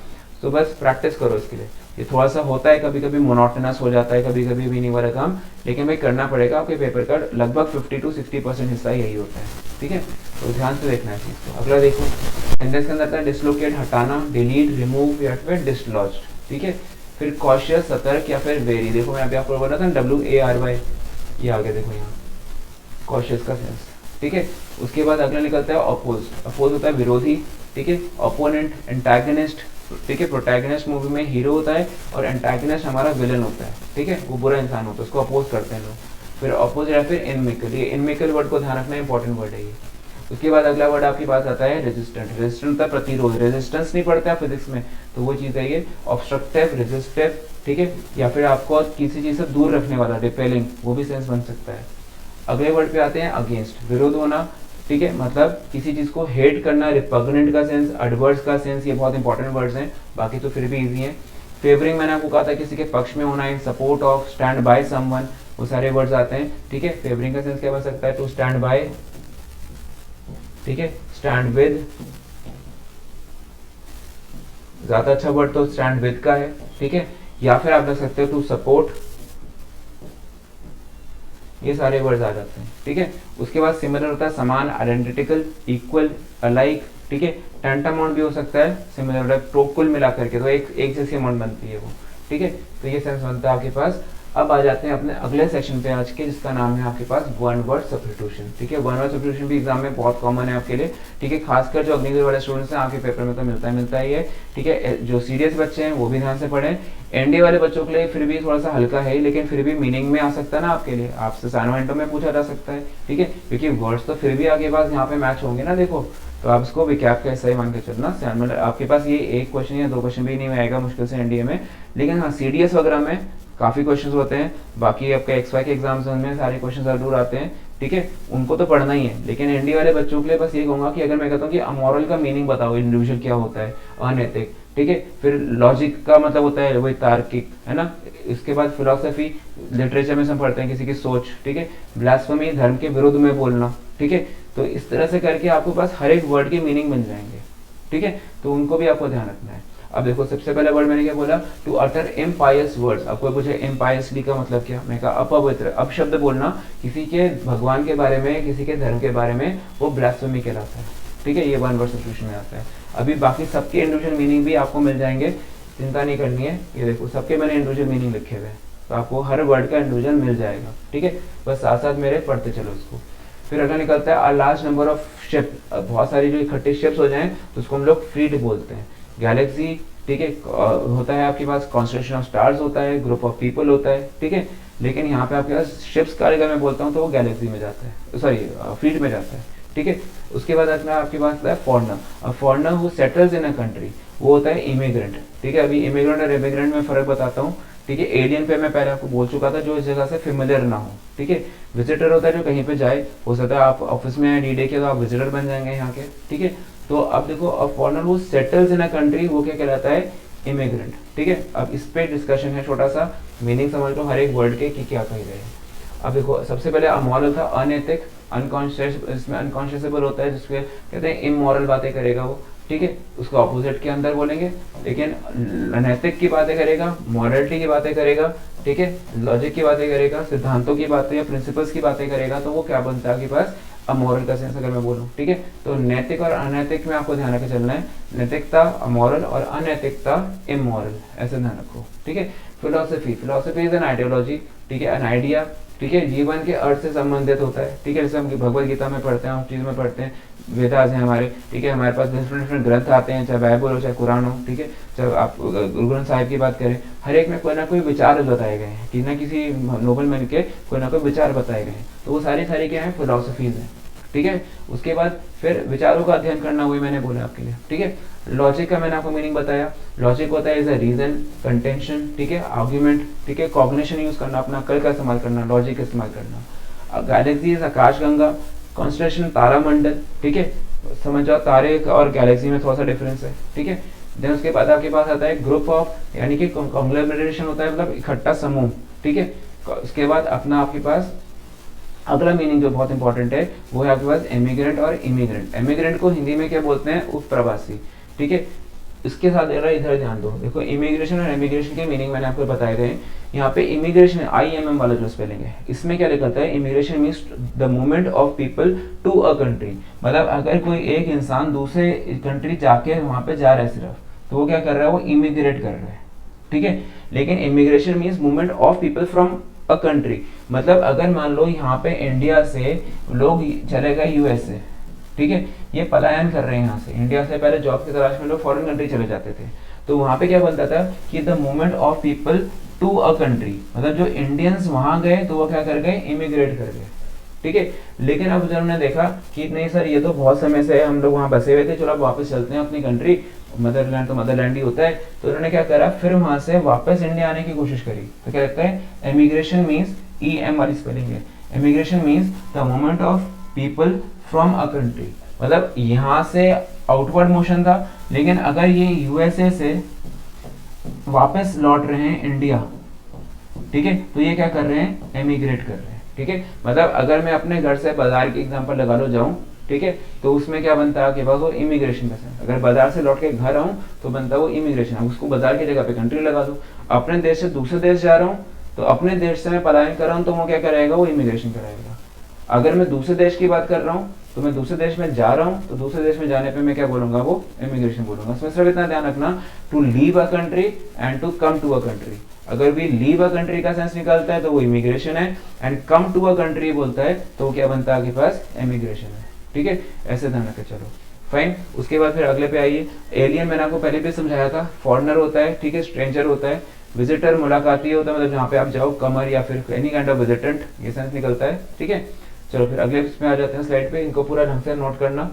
तो बस प्रैक्टिस करो इसके लिए। ये थोड़ा सा होता है कभी कभी मोनोटोनस हो जाता है, कभी कभी मीनिंग वाला काम, लेकिन भाई करना पड़ेगा। आपके पेपर का लगभग 50 से 60% हिस्सा यही होता है, ठीक है। तो ध्यान से देखना है चीज को। अगला देखो, सेंटेंस के अंदर था डिसलोकेट, हटाना, डिलीट, रिमूव या फिर डिसलॉज्ड, ठीक है। फिर कॉशियस, सतर्क या फिर वेरी, देखो मैं अभी आपको बोला था WARY, ये आगे देखो यहाँ कॉशियस का सेंस, ठीक है। उसके बाद अगला निकलता है अपोज, अपोज होता है विरोधी, ठीक है, ओपोनेंट, एंटागनिस्ट, ठीक है। प्रोटैगनिस्ट मूवी में हीरो होता है और एंटागनिस्ट हमारा विलन होता है, ठीक है, वो बुरा इंसान होता है, उसको अपोज करते हैं लोग। फिर अपोज या फिर इनमिकल, ये इनमिकल वर्ड को ध्यान रखना, इंपॉर्टेंट वर्ड है ये। उसके बाद अगला वर्ड आपके पास आता है रेजिस्टेंट, रेजिस्टेंट का प्रतिरोध, रेजिस्टेंस नहीं पढ़ते आप फिजिक्स में, तो वो चीज है ये। ऑब्स्ट्रक्टिव, रेजिस्टिव, ठीक है, या फिर आपको किसी चीज से दूर रखने वाला, रिपेलिंग, वो भी सेंस बन सकता है। अगले वर्ड पे आते हैं अगेंस्ट, विरोध होना, ठीक है, मतलब किसी चीज को हेट करना, रिपग्नेंट का सेंस, एडवर्स का सेंस, ये बहुत इंपॉर्टेंट वर्ड्स हैं, बाकी तो फिर भी इजी हैं। फेवरिंग मैंने आपको कहा था किसी के पक्ष में होना, support of, stand by someone, वो सारे वर्ड्स आते हैं, ठीक है। फेवरिंग का सेंस क्या बन सकता है, टू स्टैंड बाय, ठीक है, स्टैंड विद, ज्यादा अच्छा वर्ड तो स्टैंड विद का है, ठीक है, या फिर आप लग सकते हो टू सपोर्ट, ये सारे वर्ड्स आ जाते हैं, ठीक है। उसके बाद सिमिलर होता है समान, आइडेंटिकल, इक्वल, अलाइक, ठीक है। टेंटामाउंट भी हो सकता है, सिमिलर होता है तो कुल मिला करके, तो एक जैसी अमाउंट बनती है वो, ठीक है। तो ये सेंस बनता है आपके पास। अब आ जाते हैं अपने अगले सेक्शन पे आज के, जिसका नाम है आपके पास वन वर्ड सब्स्टिट्यूशन, ठीक है। वन वर्ड सब्स्टिट्यूशन भी एग्जाम में बहुत कॉमन है आपके लिए, ठीक है। खासकर जो अग्निवीर वाले स्टूडेंट्स हैं आपके पेपर में तो मिलता ही है, ठीक है। जो सीरियस बच्चे हैं वो भी ध्यान से पढ़ें। एनडीए वाले बच्चों के लिए फिर भी थोड़ा सा हल्का है, लेकिन फिर भी मीनिंग में आ सकता है ना आपके लिए, आपसे असाइनमेंटों में पूछा जा सकता है, ठीक है, क्योंकि वर्ड्स तो फिर भी आपके पास यहाँ पे मैच होंगे ना, देखो। तो आप इसको विकैप का हिस्सा ही मान के चलना। मतलब आपके पास ये 1 क्वेश्चन या 2 क्वेश्चन भी नहीं आएगा मुश्किल से एनडीए में, लेकिन हाँ सीडीएस वगैरह में काफी क्वेश्चंस होते हैं। बाकी आपका XY के एग्जाम्स में सारे क्वेश्चन जरूर आते हैं, ठीक है, उनको तो पढ़ना ही है। लेकिन एनडीए वाले बच्चों के लिए बस ये कहूंगा कि अगर मैं कहता हूँ कि अमोरल का मीनिंग बताओ, इंडिविजुअल क्या होता है, अनैतिक, ठीक है। फिर लॉजिक का मतलब होता है वही तार्किक, है ना। इसके बाद फिलोसफी, लिटरेचर में हम पढ़ते हैं किसी की सोच, ठीक है। ब्लास्फेमी, धर्म के विरुद्ध में बोलना, ठीक है। तो इस तरह से करके आपको पास हर एक वर्ड के मीनिंग मिल जाएंगे, ठीक है। तो उनको भी आपको ध्यान रखना है। अब देखो सबसे पहले वर्ड मैंने क्या बोला, टू अटर इम्पायस वर्ड्स। आपको पूछे इम्पायसली का मतलब क्या, मैं कहा अपवित्र। अपशब्द बोलना किसी के भगवान के बारे में, किसी के धर्म के बारे में, वो ब्लास्फेमी कहलाता है, ठीक है। ये वन वर्ड सब्स्टिट्यूशन में आता है। अभी बाकी सबके इंडिविजुअल मीनिंग भी आपको मिल जाएंगे, चिंता नहीं करनी है। ये देखो सबके मैंने इंडिविजुअल मीनिंग लिखे हुए हैं, तो आपको हर वर्ड का इंडिविजुअल मिल जाएगा, ठीक है। बस साथ साथ मेरे पढ़ते चलो इसको। फिर अगला निकलता है a large number of ship. बहुत सारी जो इकट्ठे शिप्स हो जाएं तो उसको हम लोग फ्लीट बोलते हैं। गैलेक्सी, ठीक है, होता है आपके पास कॉन्स्टेलेशन ऑफ स्टार्स होता है, ग्रुप ऑफ पीपल होता है, ठीक है। लेकिन यहाँ पे आपके पास शिप्स का अगर मैं बोलता हूँ तो वो गैलेक्सी में जाता है, सॉरी फ्लीट में जाता है, ठीक है। उसके बाद अपना आपके पास आता है फॉरनर। अब foreigner who settles in a country, वो होता है इमिग्रेंट, ठीक है। अभी इमिग्रेंट और इमिग्रेंट में फर्क बताता हूँ, ठीक है। एलियन पे मैं पहले आपको बोल चुका था, जो इस जगह से फेमिलियर ना हो, ठीक है। विजिटर होता है जो कहीं पे जाए, हो सकता है आप ऑफिस में डी डे के तो आप विजिटर बन जाएंगे यहाँ के, ठीक है। तो अब देखो अब फॉरनर वो सेटल्स इन अ कंट्री, वो क्या कहलाता है, इमिग्रेंट, ठीक है। अब इस पे डिस्कशन है छोटा सा, मीनिंग समझ लो हर एक वर्ड के कि क्या कह रहे हैं। अब देखो सबसे पहले अमोरल था, अनैतिक, अनकॉन्शियस, इसमें अनकॉन्शियसबल होता है जिसके कहते हैं इमोरल बातें करेगा वो, ठीक है। उसका ऑपोजिट के अंदर बोलेंगे, लेकिन अनैतिक की बातें करेगा, मॉरलिटी की बातें करेगा, ठीक है, लॉजिक की बातें करेगा, सिद्धांतों की बातें या प्रिंसिपल्स की बातें करेगा, तो वो क्या बनता है आपके पास, अमोरल का सेंस अगर मैं बोलूँ, ठीक है। तो नैतिक और अनैतिक में आपको ध्यान रखे चलना है, नैतिकता अमोरल और अनैतिकता इमोरल, ऐसे ध्यान रखो, ठीक है। Philosophy, philosophy is an ideology, ठीक है, एन आइडिया, ठीक है, जीवन के अर्थ से संबंधित होता है, ठीक है। जैसे हम भगवत गीता में पढ़ते हैं, उस चीज में पढ़ते हैं, वेदास हैं हमारे, ठीक है। हमारे पास डिफरेंट डिफरेंट ग्रंथ आते हैं, चाहे बाइबल हो चाहे कुरान हो, ठीक है। चाहे आप गुरु ग्रंथ साहिब की बात करें, हर एक में कोई ना कोई विचार बताए गए हैं, कि ना किसी नोबल मैन के कोई ना कोई विचार बताए गए हैं, तो वो सारी सारी क्या है, फिलोसफीज हैं, ठीक है। उसके बाद फिर विचारों का अध्ययन करना, वही मैंने बोला आपके लिए, ठीक है। लॉजिक का मैंने आपको मीनिंग बताया, लॉजिक होता है इज अ रीजन, कंटेंशन, ठीक है, आर्ग्यूमेंट, ठीक है, कॉग्निशन यूज करना, अपना कल का इस्तेमाल करना, लॉजिक का इस्तेमाल करना। गैलेक्सी इज आकाशगंगा, कॉन्स्टेलेशन तारामंडल, ठीक है, समझ जाओ तारे और गैलेक्सी में थोड़ा सा डिफरेंस है, ठीक है। देन उसके बाद आपके पास आता है ग्रुप ऑफ, यानी कि कॉन्ग्लोमरेशन होता है, मतलब इकट्ठा समूह, ठीक है। उसके बाद अपना आपके पास अगला मीनिंग जो बहुत इंपॉर्टेंट है वो है आपके पास इमिग्रेंट और इमिग्रेंट। इमिग्रेंट को हिंदी में क्या बोलते हैं, उपप्रवासी, ठीक है। इसके साथ इधर ध्यान दो, देखो इमिग्रेशन और इमिग्रेशन के मीनिंग मैंने आपको बताए थे। यहाँ पे इमिग्रेशन IMM वाला जो स्पेलिंग है, इसमें क्या लिखा है, immigration means the movement of people to a country. मतलब अगर कोई एक इंसान दूसरे कंट्री जाके वहां पे जा रहा है सिर्फ, तो वो क्या कर रहा है, वो इमिग्रेट कर रहा है, ठीक है। लेकिन immigration means movement of people from a country, मतलब अगर मान लो यहाँ पे इंडिया से लोग चले गए USA, ठीक है, ये पलायन कर रहे हैं यहाँ से, इंडिया से पहले जॉब की तलाश में लोग फॉरेन कंट्री चले जाते थे, तो वहां पे क्या बनता था कि the movement of people to a country, मतलब जो इंडियंस वहां गए तो वो क्या कर गए, इमिग्रेट कर गए, ठीक है। लेकिन अब जब हमने देखा कि नहीं सर ये तो बहुत समय से हम लोग वहां बसे हुए थे, चलो अब वापस चलते हैं अपनी कंट्री, मदरलैंड तो मदरलैंड ही होता है, तो उन्होंने क्या करा, फिर वहां से वापस इंडिया आने की कोशिश करी। तो क्या लगता है, इमिग्रेशन मीन्स EM वाली स्पेलिंग है, immigration means the movement of people from a country, मतलब यहाँ से आउटवर्ड मोशन था, लेकिन अगर ये USA से वापस लौट रहे हैं इंडिया, ठीक है, तो ये क्या कर रहे हैं, एमिग्रेट कर रहे हैं, ठीक है। मतलब अगर मैं अपने घर से बाजार की एग्जांपल लगा लो जाऊं, ठीक है, तो उसमें क्या बनता है कि बस वो इमिग्रेशन का सेंस। अगर बाजार से लौट के घर आऊं तो बनता है वो इमिग्रेशन, उसको बाजार की जगह पे कंट्री लगा दो। अपने देश से दूसरे देश जा रहा हूँ तो अपने देश से मैं पलायन कर रहा हूँ, तो वो क्या कराएगा, वो इमिग्रेशन कराएगा। अगर मैं दूसरे देश की बात कर रहा हूँ तो मैं दूसरे देश में जा रहा हूँ, तो दूसरे देश में जाने पे मैं क्या बोलूंगा, वो इमिग्रेशन बोलूंगा। इसमें सिर्फ इतना ध्यान रखना, to leave a country and to come to a country. अगर भी लीव अ कंट्री का सेंस निकलता है तो वो इमिग्रेशन है, and come to a country बोलता है तो वो क्या बनता है आपके पास, इमिग्रेशन है, ठीक है। ऐसे ध्यान रखे चलो, फाइन। उसके बाद फिर अगले पे आइए, एलियन मैंने आपको पहले भी समझाया था, फॉरेनर होता है, ठीक है, स्ट्रेंजर होता है, विजिटर मुलाकाती होता है, मतलब जहाँ पे आप जाओ, कमर या फिर एनी काइंड ऑफ विजिटेंट, ये सेंस निकलता है, ठीक है। चलो फिर अगले इसमें आ जाते हैं स्लाइड पे, इनको पूरा ढंग से नोट करना।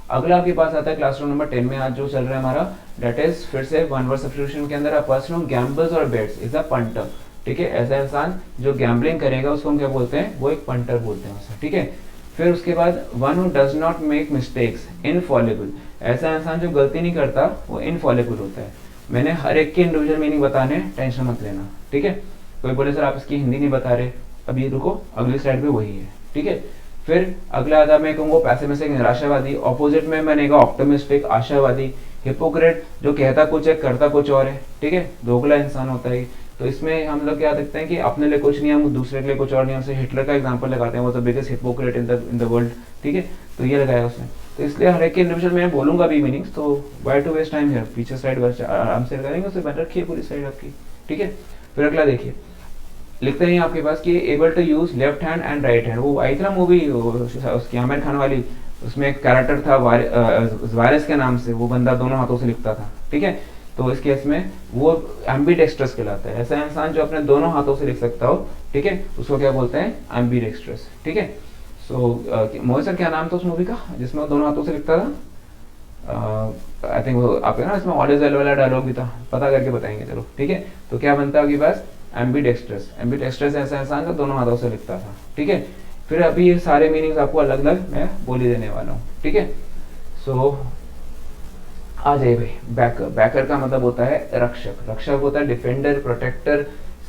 अगला आपके पास आता है क्लासरूम नंबर 10 में आज जो चल रहा है हमारा, दैट इज फिर से वन वर्ड सब्स्टिट्यूशन के अंदर अ पर्सन हू गैम्बल्स और बेट्स इज अ पंटर, ठीक है। ऐसा इंसान जो गैम्बलिंग करेगा उसको हम क्या बोलते हैं, वो एक पंटर बोलते हैं उसे, ठीक है। फिर उसके बाद one who does not make mistakes, Infallible, ऐसा इंसान जो गलती नहीं करता वो इनफॉलेबल होता है। मैंने हर एक के इंडिविजुअल मीनिंग बताने, टेंशन मत लेना, ठीक है। कोई बोले सर आप इसकी हिंदी नहीं बता रहे, अभी रुको, अगली स्लाइड पे वही है, ठीक है। फिर अगला आधा मैं कहूँगा पैसिमिस्टिक निराशावादी, ऑपोजिट में मैंने कहा ऑप्टिमिस्टिक आशावादी, हिपोक्रेट जो कहता कुछ है करता कुछ और है, ठीक है, दोगला इंसान होता है। तो इसमें हम लोग क्या देखते हैं कि अपने लिए कुछ नियम दूसरे के लिए कुछ और नियम, से हिटलर का एग्जांपल लगाते हैं, वो तो biggest hypocrite in the world, ठीक है। तो ये लगाया उसने। तो इसलिए हर एक के इंडिविजुअल मैं बोलूंगा भी मीनिंग्स, तो why to waste time here, पीछे स्लाइड आराम से करेंगे, उससे बेटर रखिए पूरी स्लाइड आपकी, ठीक है। फिर अगला देखिए, लिखते हैं आपके पास कि able to use left hand and right hand. वो आई थी ना मूवी उसकी आमिर खान वाली, उसमें एक कैरेक्टर था वारिस के नाम से, वो बंदा दोनों हाथों से लिखता था, ठीक है। तो इस केस में वो एम्बीडेक्स्ट्रस कहलाता है, ऐसा इंसान जो अपने दोनों हाथों से लिख सकता हो, ठीक है, उसको क्या बोलते हैं, एम्बीडेक्स्ट्रस, ठीक है। सो मोहित सर क्या नाम था उस मूवी का जिसमें वो दोनों हाथों से लिखता था? आई थिंक वो आप ना इसमें ऑल इज वेल वाला डायलॉग भी था, पता करके बताएंगे, चलो ठीक है। तो क्या बनता है आपके पास, एम्बीडेक्स्ट्रस। एम्बीडेक्स्ट्रस ऐसा इंसान जो दोनों हाथों से लिखता था, ठीक है। फिर अभी ये सारे मीनिंग्स आपको अलग अलग मैं बोल ही देने वाला हूँ, ठीक है। सो आ जाइए भाई, बैकर। बैकर का मतलब होता है रक्षक, रक्षक होता है डिफेंडर, प्रोटेक्टर,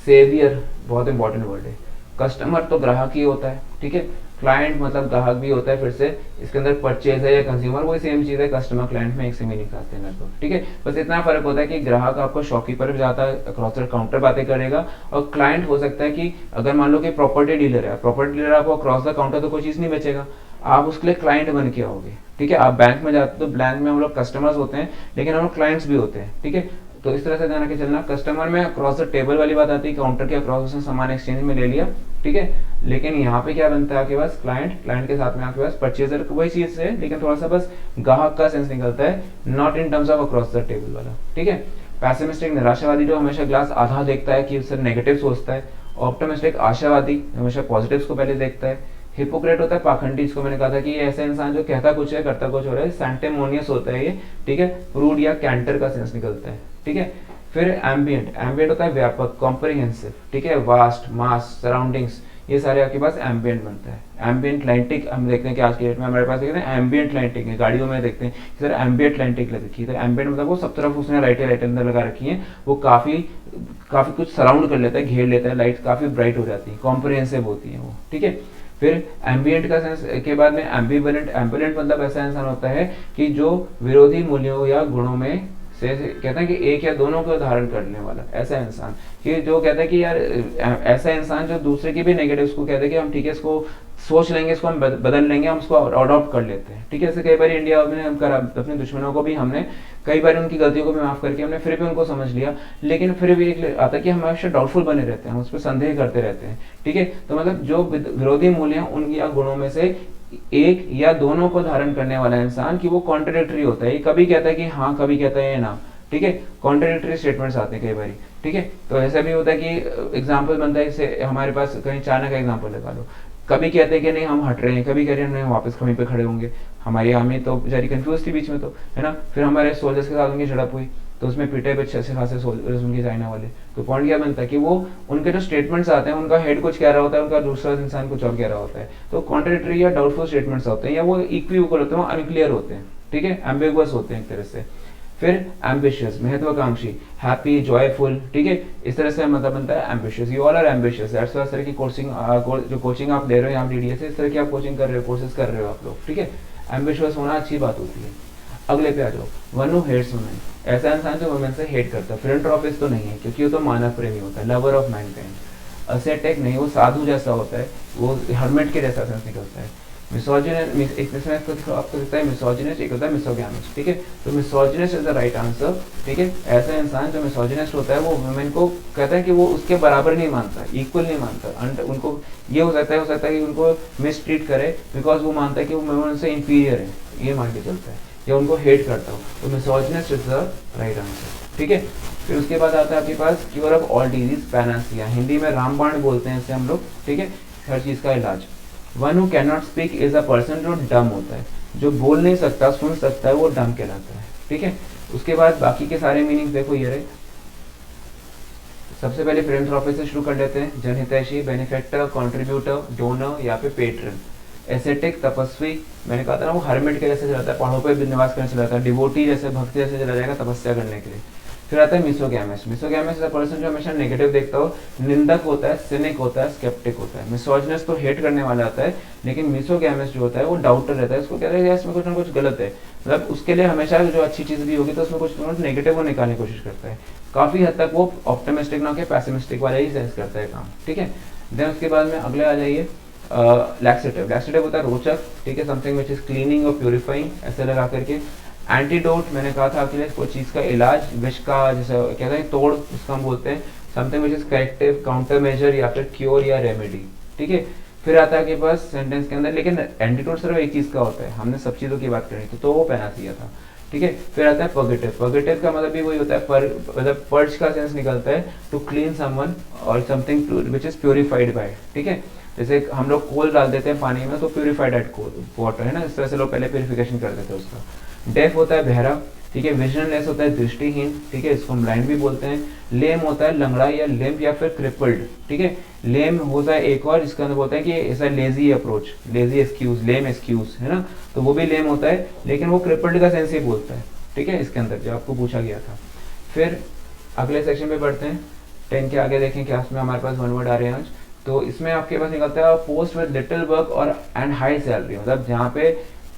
सेवियर, बहुत इंपॉर्टेंट वर्ड है। कस्टमर तो ग्राहक ही होता है, ठीक है। क्लाइंट मतलब ग्राहक भी होता है, फिर से इसके अंदर परचेज है या कंज्यूमर, वही सेम चीज है, कस्टमर क्लाइंट में एक से मीनिंग आते हैं लगभग, ठीक है। बस इतना फर्क होता है कि ग्राहक आपको शॉपकीपर पे जाता है, अक्रॉस द काउंटर बातें करेगा, और क्लाइंट हो सकता है कि अगर मान लो कि प्रॉपर्टी डीलर है, प्रॉपर्टी डीलर आपको अक्रॉस द काउंटर तो कोई चीज नहीं बेचेगा, आप उसके लिए क्लाइंट बन के आओगे, ठीक है। आप बैंक में जाते तो बैंक में हम लोग कस्टमर्स होते हैं, लेकिन हम लोग क्लाइंट्स भी होते हैं, ठीक है। तो इस तरह से ध्यान रखे चलना। कस्टमर में अक्रॉस द टेबल वाली बात आती है, काउंटर के अक्रॉस उसने सामान एक्सचेंज में ले लिया, ठीक है। लेकिन यहाँ पे क्या बनता है आपके पास, क्लाइंट, क्लाइंट के साथ में आपके पास परचेजर, वही चीज है लेकिन थोड़ा सा बस ग्राहक का सेंस निकलता है, not in terms of across the table वाला, ठीक है। पैसिमिस्टिक निराशावादी जो हमेशा ग्लास आधा देखता है कि उससे नेगेटिव सोचता है। ऑप्टिमिस्टिक आशावादी हमेशा पॉजिटिव्स को पहले देखता है। हिपोक्रेट होता है पाखंडी, जिसको मैंने कहा था कि ये ऐसा इंसान जो कहता कुछ है करता कुछ हो रहा है। सैंक्टिमोनियस होता है ये, ठीक है, रूड या कैंटर का सेंस निकलता है, ठीक है। फिर एम्बियंट, एम्बियंट होता है व्यापक, कॉम्प्रिहेंसिव, ठीक है, वास्ट, मास, सराउंडिंग्स, ये सारे आपके पास एम्बियंट बनता है। एम्बियंट लाइटिक हम देखते हैं कि आज के डेट में हमारे पास देखते हैं एम्बियंट लाइटिक है, गाड़ियों में देखते हैं सर एम्बियंट लाइटिक लग रखी है। तो एम्बियंट मतलब वो सब तरफ उसने लाइटें अंदर लगा रखी है, वो काफी कुछ सराउंड कर लेता है, घेर लेता है, लाइट काफी ब्राइट हो जाती है, कॉम्प्रिहेंसिव होती है वो, ठीक है। फिर एम्बियंट का सेंस के बाद में एम्बिवेलेंट, एम्बिवेलेंट मतलब ऐसा इंसान होता है कि जो विरोधी मूल्यों या गुणों में से कहते हैं कि एक या दोनों को धारण करने वाला ऐसा इंसान, कि जो कहता है कि यार ऐसा इंसान जो दूसरे की भी नेगेटिव्स को कहते हैं कि हम ठीक है इसको सोच लेंगे, इसको हम बदल लेंगे, हम इसको अडॉप्ट कर लेते हैं, ठीक है। ऐसे कई बार इंडिया में हम अपने दुश्मनों को भी हमने कई बार उनकी गलतियों को भी माफ करके हमने फिर भी उनको समझ लिया, लेकिन फिर भी एक आता है कि हम हमेशा डाउटफुल बने रहते हैं, हम उस पर संदेह करते रहते हैं, ठीक है। तो मतलब जो विरोधी मूल्य उन या गुणों में से एक या दोनों को धारण करने वाला इंसान, कि वो कॉन्ट्रडिक्टरी होता है, कभी कहता है कि हाँ, कभी कहता है ना, ठीक है। कॉन्ट्रडिक्टरी स्टेटमेंट्स आते हैं कई बार, ठीक है। तो ऐसा भी होता है कि एग्जाम्पल बनता है, जैसे हमारे पास कहीं चाइना का एग्जाम्पल लगा लो, कभी कहते हैं कि नहीं हम हट रहे हैं, कभी कह रहे हैं नहीं वापस वहीं पे खड़े होंगे। हमारी आर्मी तो बेचारी कंफ्यूज थी बीच में, तो है ना। फिर हमारे सोल्जर्स के साथ उनकी झड़प हुई, तो उसमें पीटे पे अच्छे खासे सोल्जर्स उनके चाइना वाले। तो पॉइंट क्या बनता है कि वो उनके जो स्टेटमेंट्स आते हैं, उनका हेड कुछ कह रहा होता है, उनका दूसरा इंसान कुछ और कह रहा होता है। तो कॉन्ट्रडिक्टरी या डाउटफुल स्टेटमेंट्स होते हैं, या वो इक्विवोकल होते हैं, अनक्लियर होते हैं, ठीक है, एम्बिगुअस होते हैं एक तरह से। फिर एम्बिशियस, महत्वाकांक्षी, हैप्पी, जॉयफुल, ठीक है, इस तरह से मतलब बनता है ambitious. You all are ambitious, that's why इस तरह की जो कोचिंग आप ले रहे हो यहाँ डीडीएस से, इस तरह की आप कोचिंग कर रहे हो, कोर्सेज कर रहे हो आप लोग, ठीक है। एम्बिशियस होना अच्छी बात होती है। अगले पे आ जाओ, वन हू हेट्स वुमेन, ऐसा इंसान जो वुमेन से हेट करता है। फिलैंथ्रोपिस्ट तो नहीं है, क्योंकि वो तो मानव प्रेमी होता है, लवर ऑफ मैनकाइंड। असेटिक नहीं, वो साधु जैसा होता है, वो हर्मिट के जैसा सेंस निकलता है। मिसोजिनिस्ट, एक इसमें आपको दिखता है मिसोजिनिस्ट, एक होता है मिसोगैमिस्ट, ठीक है। तो misogynist is the right answer, ठीक है। ऐसा इंसान जो मिसोजिनिस्ट होता है, वो वुमेन को कहता है कि वो उसके बराबर नहीं मानता, इक्वल नहीं मानता, उनको ये हो सकता है कि उनको मिसट्रीट करे, बिकॉज वो मानता है कि वो वुमेन से इंफीरियर है, ये मान के चलता है, या उनको हेट करता हो। तो misogynist is the right answer, ठीक है। फिर उसके बाद आता है आपके पास cure of all disease, panacea, Hindi में रामबाण बोलते हैं इसे हम लोग, ठीक है, हर चीज का इलाज। One who can not speak is a person जो डम होता है, जो बोल नहीं सकता सुन सकता है, वो डम कहलाता है, ठीक है। उसके बाद बाकी के सारे मीनिंग देखो ये रहे। सबसे पहले फिलैंथ्रोपिस्ट से शुरू कर लेते हैं, जनहितैषी, बेनिफैक्टर, कंट्रीब्यूटर, डोनर या फिर पेट्रन। एसेटिक तपस्वी, मैंने कहा था ना वो हर्मिट के जैसे चला जाता है, पहाड़ों पे निवास करने चला जाता है, डिवोटी जैसे भक्ति जैसे चला जाएगा तपस्या करने के लिए। फिर आता है मिसोगैमस। मिसोगैमस इज अ पर्सन जो हमेशा नेगेटिव देखता हो, निंदक होता है, सिनिक होता है, स्केप्टिक होता है। मिसोजिनस तो हेट करने वाला आता है, लेकिन मिसोगैमस जो होता है वो डाउटर रहता है, उसको कहते हैं इसमें कुछ ना कुछ गलत है, मतलब उसके लिए हमेशा जो अच्छी चीज भी होगी तो उसमें कुछ ना कुछ नेगेटिव वो निकालने की कोशिश करता है। काफी हद तक वो ऑप्टिमिस्टिक ना होकर पैसिमिस्टिक वाला ही सेंस करता है काम, ठीक है। देन उसके बाद में अगले आ जाइए लैक्सेटिव। लैक्सेटिव होता है रोचक, ठीक है, समथिंग विच इज क्लीनिंग और प्यूरिफाइंग ऐसे लगा करके। एंटीडोट मैंने कहा था आपके लिए कोई चीज का इलाज, विष का जैसे कहते हैं तोड़ उसका हम बोलते हैं, something which is corrective, counter measure या फिर क्योर या रेमेडी, ठीक है। फिर आता है कि बस सेंटेंस के अंदर, लेकिन एंटीडोट सिर्फ एक चीज का होता है, हमने सब चीजों की बात करी तो वो पैनासिया था, ठीक है। फिर आता है पर्गेटिव। पर्गेटिव का मतलब भी वही होता है, मतलब पर्ज का सेंस निकलता है, टू क्लीन समवन और something which is purified by, ठीक है। जैसे हम लोग कोल डाल देते हैं पानी में तो प्योरीफाइड एट कोल वाटर है ना, इस तरह से लोग पहले प्योरिफिकेशन कर देते हैं उसका। डेफ होता है बहरा, ठीक है। विजनलेस होता है दृष्टिहीन, ठीक है, इसको हम ब्लाइंड भी बोलते हैं। लेम होता है लंगड़ा या लिम्प या फिर क्रिपल्ड, ठीक है। लेम होता है एक और, जिसका अंदर बोलते हैं कि ऐसा lazy approach, lazy excuse, lame excuse है ना, तो वो भी लेम होता है, लेकिन वो क्रिपल्ड का सेंस ही बोलता है, ठीक है, इसके अंदर जो आपको पूछा गया था। फिर अगले सेक्शन पे बढ़ते हैं, 10 के आगे देखें क्या उसमें हमारे पास वन वर्ड आ रहे हैं आज। तो इसमें आपके पास निकलता है पोस्ट विद लिटिल वर्क और एंड हाई सैलरी, मतलब जहाँ पे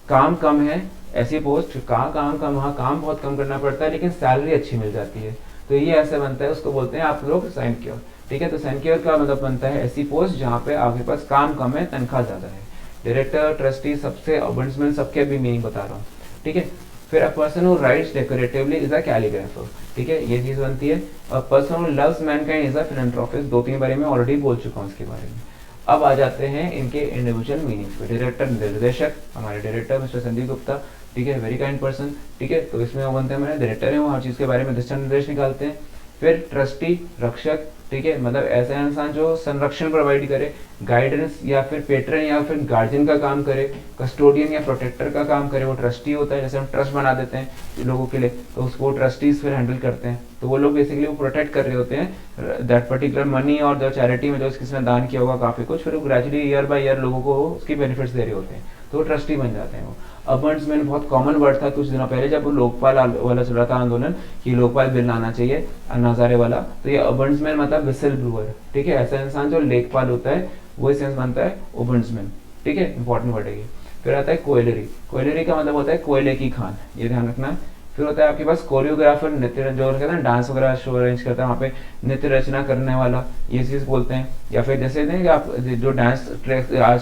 काम कम है ऐसी पोस्ट, कहाँ काम कम, वहाँ काम बहुत कम करना पड़ता है लेकिन सैलरी अच्छी मिल जाती है, तो ये ऐसे बनता है, उसको बोलते हैं आप लोग सिनेक्योर, ठीक है। तो सिनेक्योर का मतलब बनता है ऐसी पोस्ट जहाँ पे आपके पास काम कम है, तनख्वाह ज्यादा है। डायरेक्टर, ट्रस्टी, सबसे अबंडसमेंट, सबके भी मीनिंग बता रहा हूँ, ठीक है। फिर a person who writes decoratively is a calligrapher, ठीक है, ये चीज बनती है। A person who loves mankind is a philanthropist, 2-3 बारे में ऑलरेडी बोल चुका हूँ इसके बारे में। अब आ जाते हैं इनके इंडिविजुअल मीनिंग्स पे। डायरेक्टर निर्देशक, हमारे डायरेक्टर मिस्टर संदीप गुप्ता, ठीक है, वेरी काइंड पर्सन, ठीक है, तो इसमें वो बनते हैं, मैंने डायरेक्टर है, वो हर चीज के बारे में दिशा निर्देश निकालते हैं। फिर ट्रस्टी, रक्षक, ठीक है, मतलब ऐसा इंसान जो संरक्षण प्रोवाइड करे, गाइडेंस या फिर पेट्रन या फिर गार्जियन का काम करे, कस्टोडियन या प्रोटेक्टर का काम करे, वो ट्रस्टी होता है। जैसे हम ट्रस्ट बना देते हैं लोगों के लिए तो उसको ट्रस्टीज फिर हैंडल करते हैं, तो वो लोग बेसिकली वो प्रोटेक्ट कर रहे होते हैं दैट पर्टिकुलर मनी और जो चैरिटी में जो किसने दान किया होगा काफी कुछ, फिर वो ग्रेजुअली ईयर बाय ईयर लोगों को उसकी बेनिफिट्स दे रहे होते हैं, तो वो ट्रस्टी बन जाते हैं वो। अबंड्समैन बहुत कॉमन वर्ड था कुछ दिनों पहले जब वो लोकपाल वाला चल रहा था आंदोलन कि लोकपाल बिल लाना चाहिए नजारे वाला, तो ये अबंड्समैन मतलब विसल ब्लूअर, ठीक है, ऐसा इंसान जो लेखपाल होता है वो सेंस बनता है ओबंड्समैन, ठीक है, इंपॉर्टेंट वर्ड है ये। फिर आता है कोयलरी। कोयलरी का मतलब होता है कोयले की खान, ये ध्यान रखना है। फिर होता है आपके पास कोरियोग्राफर, नृत्य जो कहते हैं डांस वगैरह शो अरेंज करता है, वहाँ पे नृत्य रचना करने वाला, ये चीज बोलते हैं। या फिर जैसे नहीं कि आप जो डांस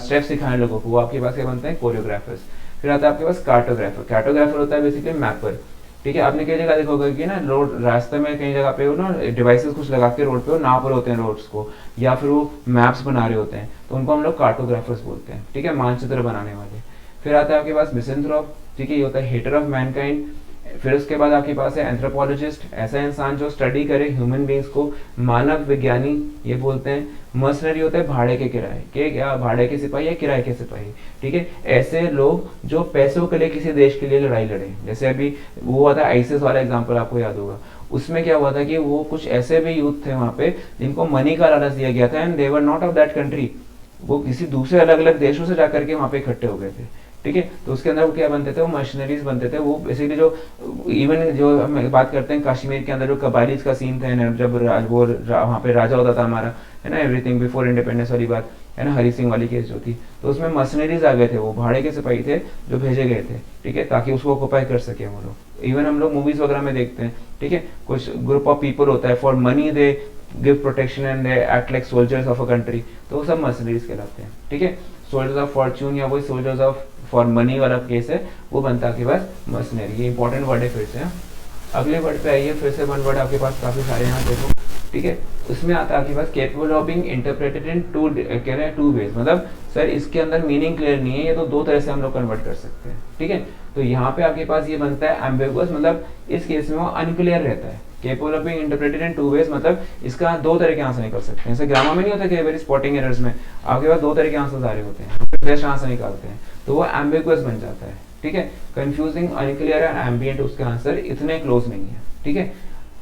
स्टेप सिखाएं लोगों को, वो आपके पास क्या बनते हैं, कोरियोग्राफर्स। फिर आता है आपके पास कार्टोग्राफर। कार्टोग्राफर होता है बेसिकली मैपर, ठीक है, आपने कई जगह देखा होगा कि ना रोड रास्ते में कई जगह पे हो ना डिवाइसेस कुछ लगा के रोड पे वो नाप रहे होते हैं रोड्स को, या फिर वो मैप्स बना रहे होते हैं, तो उनको हम लोग कार्टोग्राफर्स बोलते हैं, ठीक है, मानचित्र बनाने वाले। फिर आता है आपके पास मिसेंथ्रोप, ठीक है, ये होता है हेटर ऑफ मैनकाइंड। फिर उसके बाद आपके पास है एंथ्रोपोलॉजिस्ट, ऐसा इंसान जो स्टडी करे ह्यूमन बींग्स को। मानव विज्ञानी ये बोलते हैं। मर्सनरी होते हैं भाड़े के किराए के, क्या भाड़े के सिपाही या किराए के सिपाही, ठीक है, ऐसे लोग जो पैसों के लिए किसी देश के लिए लड़ाई लड़े। जैसे अभी वो हुआ था आईसिस वाला एग्जाम्पल आपको याद होगा, उसमें क्या हुआ था कि वो कुछ ऐसे भी यूथ थे वहां पे जिनको मनी का लालच दिया गया था and they were not of that country, वो किसी दूसरे अलग अलग देशों से जाकर के वहां पे इकट्ठे हो गए थे, ठीक है। तो उसके अंदर वो क्या बनते थे, वो मशीनरीज बनते थे। वो बेसिकली जो इवन जो हम बात करते हैं कश्मीर के अंदर जो कबालीज का सीन था, जब वहाँ पे राजा होता था हमारा, है ना, एवरीथिंग बिफोर इंडिपेंडेंस वाली बात है ना, हरी सिंह वाली केस जो थी, तो उसमें मशीनरीज आ गए थे, वो भाड़े के सिपाही थे जो भेजे गए थे, ठीक है, ताकि उसको ऑक्युपाई कर सके वो लोग। इवन हम लोग मूवीज वगैरह में देखते हैं, ठीक है, कुछ ग्रुप ऑफ पीपल होता है, for money they give protection and they act like soldiers of a country, तो वो सब मशीनरीज कहलाते हैं, ठीक है। सोल्जर्स ऑफ फॉर्च्यून या वही सोल्जर्स ऑफ फॉर मनी वाला केस है, वो बनता है आपके पास मशीनरी। ये इंपॉर्टेंट वर्ड है। फिर से अगले वर्ड पे आइए, फिर से वन वर्ड आपके पास काफी सारे यहाँ देखो, ठीक है, उसमें आता है आपके पास capable of being interpreted in कह रहे हैं टू वेज, मतलब सर इसके अंदर मीनिंग क्लियर नहीं है, ये तो दो तरह से हम लोग कन्वर्ट कर सकते हैं, ठीक है। तो यहाँ पे आपके पास ये बनता है एम्बिगुअस, मतलब इस केस में वो अनक्लियर रहता है। Capable of being interpreted in two ways मतलब इसका दो तरह के आंसर निकल सकते हैं। जैसे ग्रामर में नहीं होता कई बार स्पॉटिंग एरर्स में आपके पास दो तरह के आंसर आ रहे होते हैं, बेस्ट आंसर निकालते हैं, तो वो एम्बिगुअस बन जाता है, ठीक है। कंफ्यूजिंग, अनक्लियर एंड एम्बिएंट उसके आंसर इतने क्लोज नहीं है, ठीक है,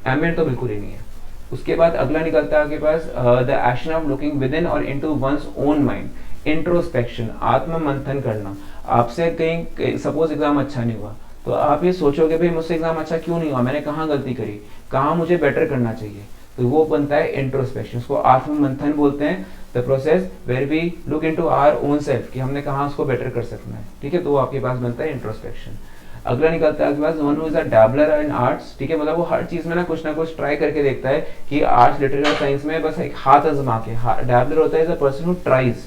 एम्बिएंट तो बिल्कुल ही नहीं है। उसके बाद अगला निकलता है आपके पास the action of looking within और into one's own mind. Introspection, आत्म मंथन करना। आपसे कहीं सपोज एग्जाम अच्छा नहीं हुआ तो आप ये सोचोगे भाई मुझसे एग्जाम अच्छा क्यों नहीं हुआ, मैंने कहाँ गलती करी, कहाँ मुझे बेटर करना चाहिए, तो वो बनता है इंट्रोस्पेक्शन, उसको आत्म मंथन बोलते हैं। The process where we look into our own self कि हमने कहाँ उसको बेटर कर सकना है, ठीक है, तो वो आपके पास बनता है इंट्रोस्पेक्शन। अगला निकलता है आपके पास one who is a dabbler in arts, ठीक है, मतलब वो हर चीज में ना कुछ ट्राई करके देखता है कि आर्ट्स लिटरेचर साइंस में बस एक हाथ आजमा के। डैबलर होता है is a person who tries,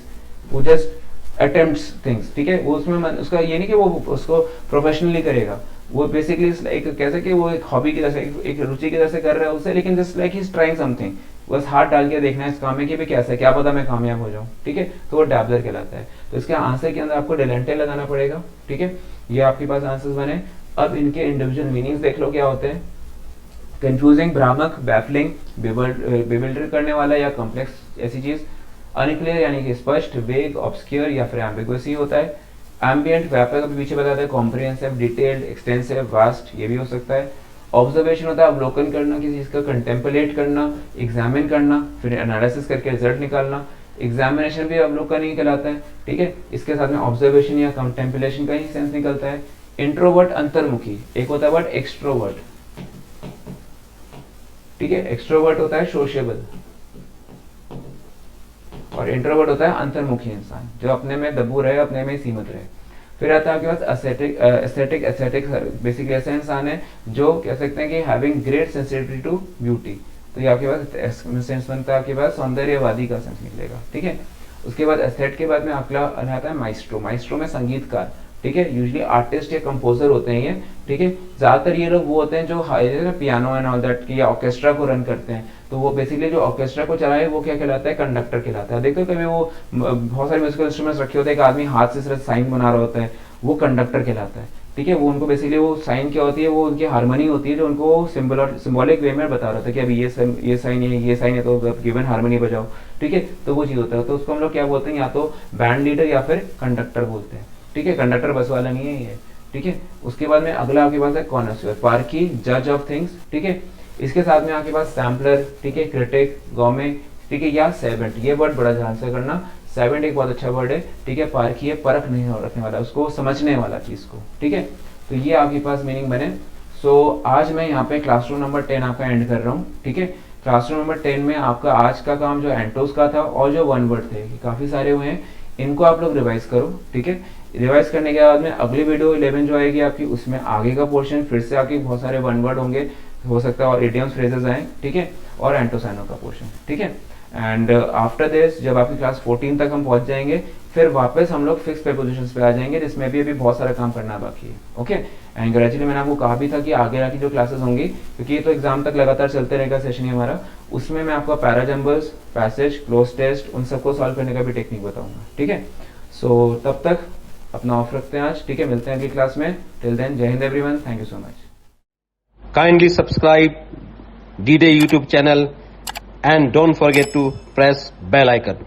who just attempts things, ठीक है, वो उसमें उसका ये नहीं कि वो उसको प्रोफेशनली करेगा, वो बेसिकली एक कैसे कि वो एक हॉबी की तरह से, एक रुचि की तरह से कर रहा है उसे, लेकिन just like he is trying something, बस हाथ डाल के देखना है इस काम में कि भाई कैसा, क्या पता मैं कामयाब हो जाऊं, ठीक है, तो वो डैबलर कहलाता है। तो इसके आंसर के अंदर आपको डेलेंटे लगाना पड़ेगा, ठीक है, ये आपके पास आंसर्स बने। अब इनके इंडिविजुअल मीनिंग्स देख लो क्या होते हैं। कंफ्यूजिंग, भ्रामक, बैफलिंग, बिविल्डर करने वाला या कॉम्प्लेक्स ऐसी चीज। अनक्लियर यानी कि स्पष्ट, वेग, ऑब्सक्योर या फिर एम्बिगुअसी होता है। एम्बिएंट, व्यापक, अभी पीछे बताते हैं, कॉम्प्रिहेंसिव, डिटेल्ड, एक्सटेंसिव, वास्ट, ये भी हो सकता है। ऑब्जर्वेशन होता है अवलोकन करना किसी चीज का, कंटेम्पलेट करना, एग्जामिन करना, फिर एनालिसिस करके रिजल्ट निकालना। एग्जामिनेशन भी अवलोकन ही कहलाता है, ठीक है, इसके साथ में ऑब्जर्वेशन या कंटेम्पलेशन का ही सेंस निकलता है। इंट्रोवर्ट, अंतर्मुखी, एक होता है वर्ड एक्सट्रोवर्ट, ठीक है, एक्सट्रोवर्ट होता है सोशेबल और इंट्रोवर्ट होता है अंतर्मुखी इंसान, जो अपने में दबू रहे, अपने में सीमित रहे। फिर आता है आपके पास एस्थेटिक बेसिकली ऐसा इंसान है जो कह सकते हैं कि having great sensitivity to beauty, तो ये आपके पास सेंस बनता है, आपके पास सौंदर्यवादी का सेंस निकलेगा, ठीक है। उसके बाद एस्थेट के बाद में अगला आता है माइस्ट्रो, माइस्ट्रो में संगीतकार, ठीक है, यूजुअली आर्टिस्ट या कंपोजर होते हैं ये, ठीक है, ज्यादातर ये लोग वो होते हैं जो पियानो एंड ऑल दैट की या ऑर्केस्ट्रा को रन करते हैं, तो वो बेसिकली जो ऑर्केस्ट्रा को चलाए वो क्या कहलाता है, कंडक्टर कहलाता है। देखो कभी वो बहुत सारे म्यूजिकल इंस्ट्रूमेंट्स रखे होते हैं, एक आदमी हाथ से सिर्फ साइन बना रहा होता है, वो कंडक्टर कहलाता है, ठीक है, वो उनको बेसिकली वो साइन क्या होती है, वो उनकी हारमोनी होती है जो उनको सिंबॉलिक वे में बता रहा था कि अभी ये साइन है तो गिवन हारमोनी बजाओ, ठीक है, तो वो चीज होता है, तो उसको हम लोग क्या बोलते हैं, या तो बैंड लीडर या फिर कंडक्टर बोलते हैं, ठीक है, कंडक्टर बस वाला नहीं है ये, ठीक है। उसके बाद में अगला आपके पास है कॉनस्योर, पार्की, जज ऑफ थिंग्स, ठीक है, इसके साथ में आपके पास सैम्पलर, ठीक है, क्रिटिक, गॉमे, ठीक है, या सेवेंट, ये वर्ड बड़ा ध्यान से करना, सेवेंट एक बहुत अच्छा वर्ड है, ठीक है, पार्की है परख नहीं रखने वाला, उसको समझने वाला चीज को, ठीक है, तो ये आपके पास मीनिंग बने। सो आज मैं यहाँ पे क्लासरूम नंबर 10 आपका एंड कर रहा हूँ, ठीक है। क्लासरूम नंबर 10 में आपका आज का काम जो एंटोस का था और जो वन वर्ड थे काफी सारे हुए हैं, इनको आप लोग रिवाइज करो, ठीक है। रिवाइज करने के बाद में अगली वीडियो 11 जो आएगी आपकी, उसमें आगे का पोर्शन फिर से आपकी बहुत सारे वन वर्ड होंगे, हो सकता है और इडियम्स फ्रेजेस आए, ठीक है, और एंटोसाइनो का पोर्शन, ठीक है। एंड आफ्टर दिस जब आपकी क्लास 14 तक हम पहुंच जाएंगे, फिर वापस हम लोग फिक्स प्रीपोजिशंस पे आ जाएंगे, जिसमें भी अभी बहुत सारा काम करना बाकी है, ओके। एंड ग्रेजुअली मैंने आपको कहा भी था कि आगे की जो क्लासेस होंगी, क्योंकि ये तो एग्जाम तक लगातार चलते रहेगा सेशन हमारा, उसमें मैं आपको पैराजम्बर्स, पैसेज, क्लोज टेस्ट, उन सबको सॉल्व करने का भी टेक्निक बताऊंगा, ठीक है। सो तब तक अपना ऑफ रखते हैं आज, ठीक है, मिलते हैं अगली क्लास में। टिल देन जय Hind everyone, thank you so much. Kindly subscribe D-Day YouTube channel and don't forget to press bell icon.